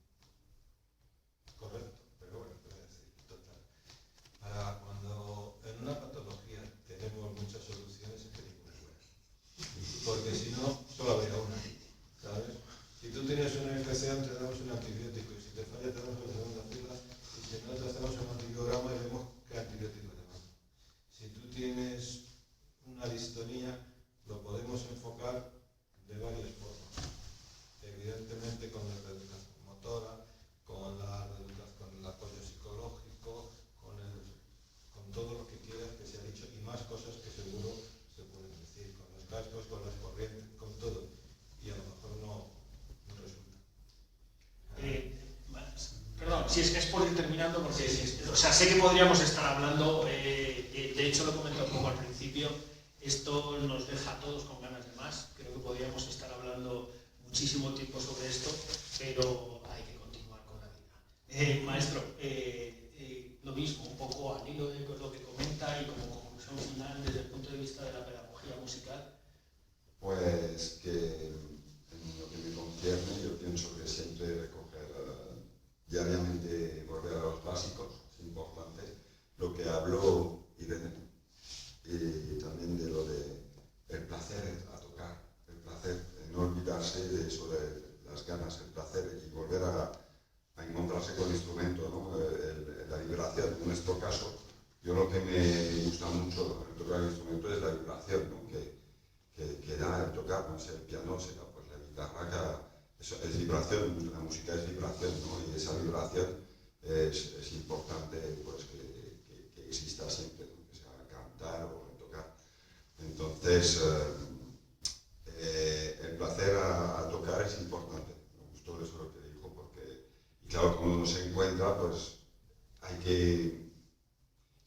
correcto, pero bueno, voy a decir, total. Para cuando en una patología tenemos muchas soluciones, es que ninguna es buena. Porque si no, solo habría una, ¿sabes? Si tú tienes una infección, te damos un antibiótico, y si te falla, te damos la segunda fila, y si no, te hacemos un antibiograma y vemos qué antibiótico le damos. Si tú tienes una distonía, lo podemos enfocar de varias formas. Evidentemente con la reeducación motora, con el apoyo psicológico, con todo lo que quieras que se ha dicho y más cosas que seguro se pueden decir, con los cascos, con las corrientes, con todo. Y a lo mejor no resulta. Perdón, si es que es por ir terminando, porque o sea, sé que podríamos estar hablando, de hecho lo comenté un poco al principio, esto nos deja a todos con ganas de más, creo que podríamos estar hablando muchísimo tiempo sobre esto, pero hay que continuar con la vida. Maestro, lo mismo, un poco al hilo de lo que comenta y como conclusión final desde el punto de vista de la pedagogía musical. Pues que en lo que me concierne yo pienso que siempre recoger diariamente, volver a los básicos, es importante. Lo que habló Irene, y también de lo de el placer a tocar, el placer, no olvidarse de eso, de las ganas, el placer y volver a encontrarse con el instrumento, ¿no? La vibración. En nuestro caso, yo lo que me gusta mucho en tocar el instrumento es la vibración, ¿no? que da el tocar, no sea el piano, sea pues la guitarra, eso es vibración, la música es vibración, ¿no? Y esa vibración es importante pues, que exista siempre, ¿no? Que sea cantar o tocar. Entonces, el placer a tocar es importante. Me gustó eso lo que dijo, porque, y claro, cuando uno se encuentra, pues hay que...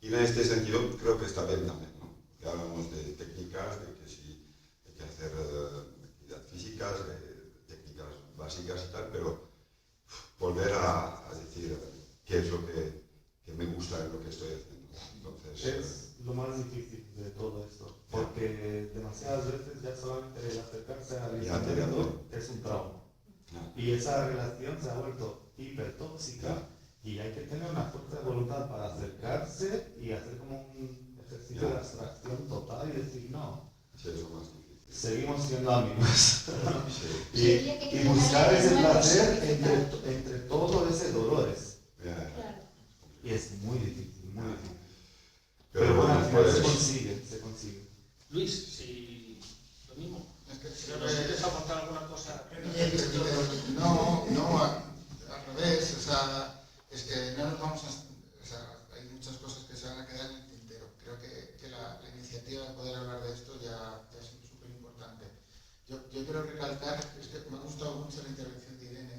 Y en este sentido creo que está bien también, ¿no? Que hablamos de técnicas, de que si hay que hacer actividades físicas, técnicas básicas y tal, pero volver a decir qué es lo que me gusta en lo que estoy haciendo. Entonces, es lo más difícil de todo esto, porque demasiadas veces ya solamente el acercarse al instrumento es un trauma. Y esa relación se ha vuelto hipertóxica y hay que tener una fuerza de voluntad para acercarse y hacer como un ejercicio de abstracción total y decir no. Sí, es lo más difícil. Seguimos siendo amigos. Sí. y buscar ese placer entre todo ese dolores. Y es muy difícil, muy difícil. Pero bueno, al final se consigue. Luis, si lo mismo. Si no nos quieres aportar alguna cosa. No, al revés, o sea, es que no nos vamos a... O sea, hay muchas cosas que se van a quedar en el tintero. Creo que la iniciativa de poder hablar de esto ya es súper importante. Yo quiero recalcar, es que me ha gustado mucho la intervención de Irene,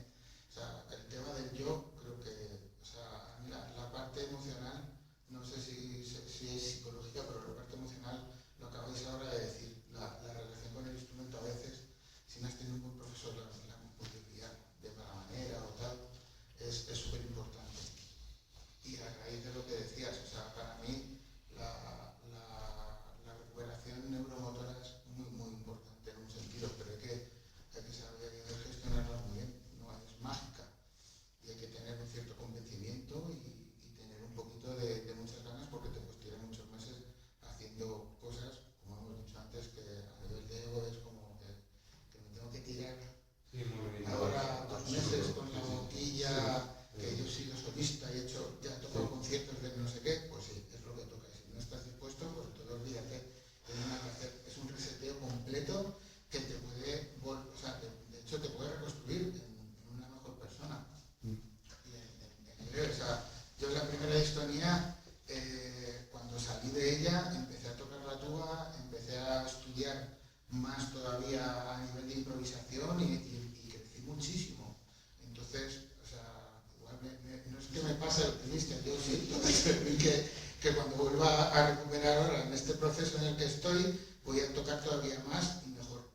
que cuando vuelva a recuperar ahora en este proceso en el que estoy, voy a tocar todavía más y mejor.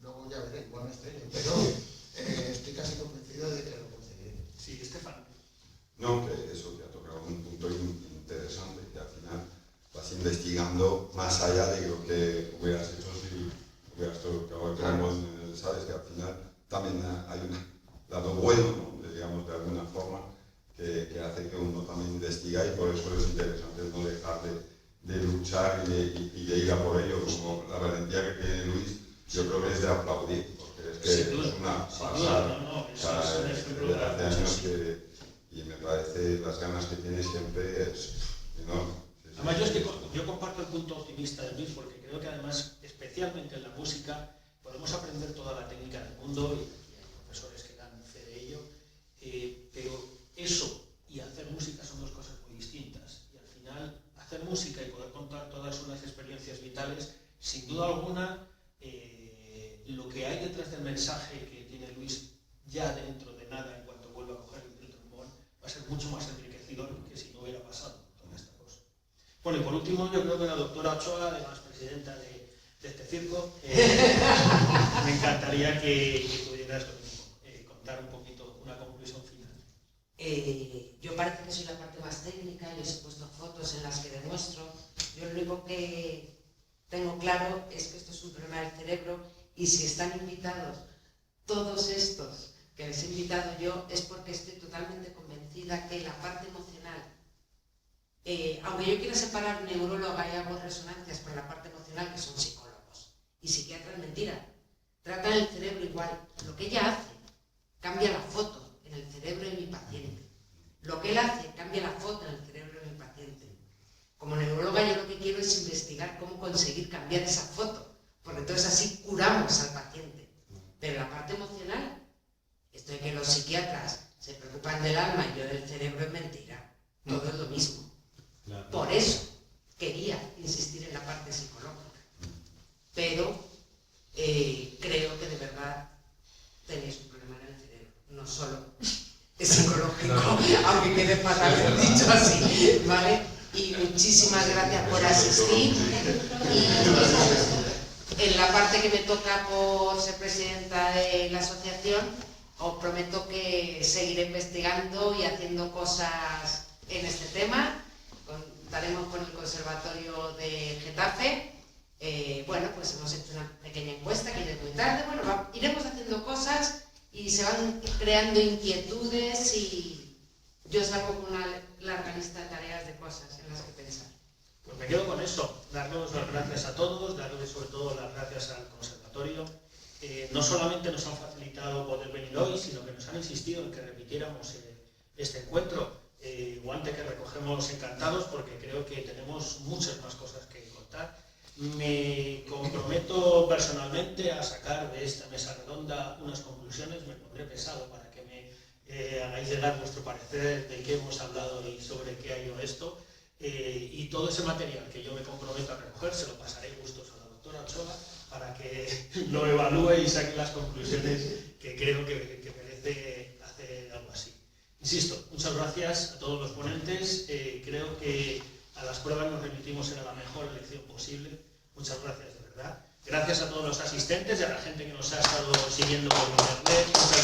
Luego ya veré, igual no estoy, pero estoy casi convencido de que lo conseguiré. Sí, Estefan. No, que eso que ha tocado un punto interesante, que al final vas investigando más allá de lo que hubieras hecho si hubieras tocado, sabes que al final también hay un lado bueno, ¿no? Digamos, de alguna forma, que hace que uno también investiga, y por eso es interesante no dejar de luchar y de ir a por ello, como la valentía que tiene Luis, yo creo que es de aplaudir, porque es que es una pasada. Hace años que, y me parece las ganas que tiene siempre es enorme. Además, yo comparto el punto optimista de Luis, porque creo que además, especialmente en la música, podemos aprender toda la técnica del mundo, y hay profesores que dan fe de ello, pero eso y hacer música son dos cosas muy distintas. Y al final, hacer música y poder contar todas unas experiencias vitales, sin duda alguna, lo que hay detrás del mensaje que tiene Luis ya dentro de nada, en cuanto vuelva a coger el trombón, va a ser mucho más enriquecedor que si no hubiera pasado toda esta cosa. Bueno, y por último, yo creo que la doctora Ochoa, además presidenta de este circo, me encantaría que pudieras contar un poquito una conclusión final. Yo parece que soy la parte más técnica, y os he puesto fotos en las que demuestro. Yo lo único que tengo claro es que esto es un problema del cerebro, y si están invitados todos estos que les he invitado yo, es porque estoy totalmente convencida que la parte emocional, aunque yo quiera separar neuróloga y hago resonancias con la parte emocional, que son psicólogos y psiquiatras, mentira, tratan el cerebro igual. Lo que ella hace cambia la foto en el cerebro de mi paciente. Lo que él hace cambia la foto en el cerebro de mi paciente. Como neuróloga, yo lo que quiero es investigar cómo conseguir cambiar esa foto, porque entonces así curamos al paciente. Pero la parte emocional, esto de que los psiquiatras se preocupan del alma y yo del cerebro, es mentira. Todo es lo mismo. Por eso quería insistir en la parte psicológica. Pero creo que de verdad tenéis un problema en el cerebro, no solo es psicológico, aunque quede fatal dicho así, ¿vale? Y muchísimas gracias por asistir. Y en la parte que me toca por ser presidenta de la asociación, os prometo que seguiré investigando y haciendo cosas en este tema. Contaremos con el Conservatorio de Getafe. Bueno, pues hemos hecho una pequeña encuesta que es muy tarde. Bueno, iremos haciendo cosas y se van creando inquietudes, y yo salgo con una larga lista de tareas, de cosas en las que pensar. Pues me quedo con eso, darnos las gracias a todos, darles sobre todo las gracias al Conservatorio. No solamente nos han facilitado poder venir hoy, sino que nos han insistido en que repitiéramos este encuentro. Guante que recogemos encantados, porque creo que tenemos muchas más cosas que contar. Me comprometo personalmente a sacar de esta mesa redonda unas conclusiones, me pondré pesado para que me hagáis llegar vuestro parecer de qué hemos hablado y sobre qué ha ido esto. Y todo ese material que yo me comprometo a recoger se lo pasaré gustos a la doctora Ochoa para que lo evalúe y saque las conclusiones que creo que merece hacer algo así. Insisto, muchas gracias a todos los ponentes. Creo que a las pruebas nos remitimos en la mejor elección posible. Muchas gracias, de verdad. Gracias a todos los asistentes y a la gente que nos ha estado siguiendo por internet. Muchas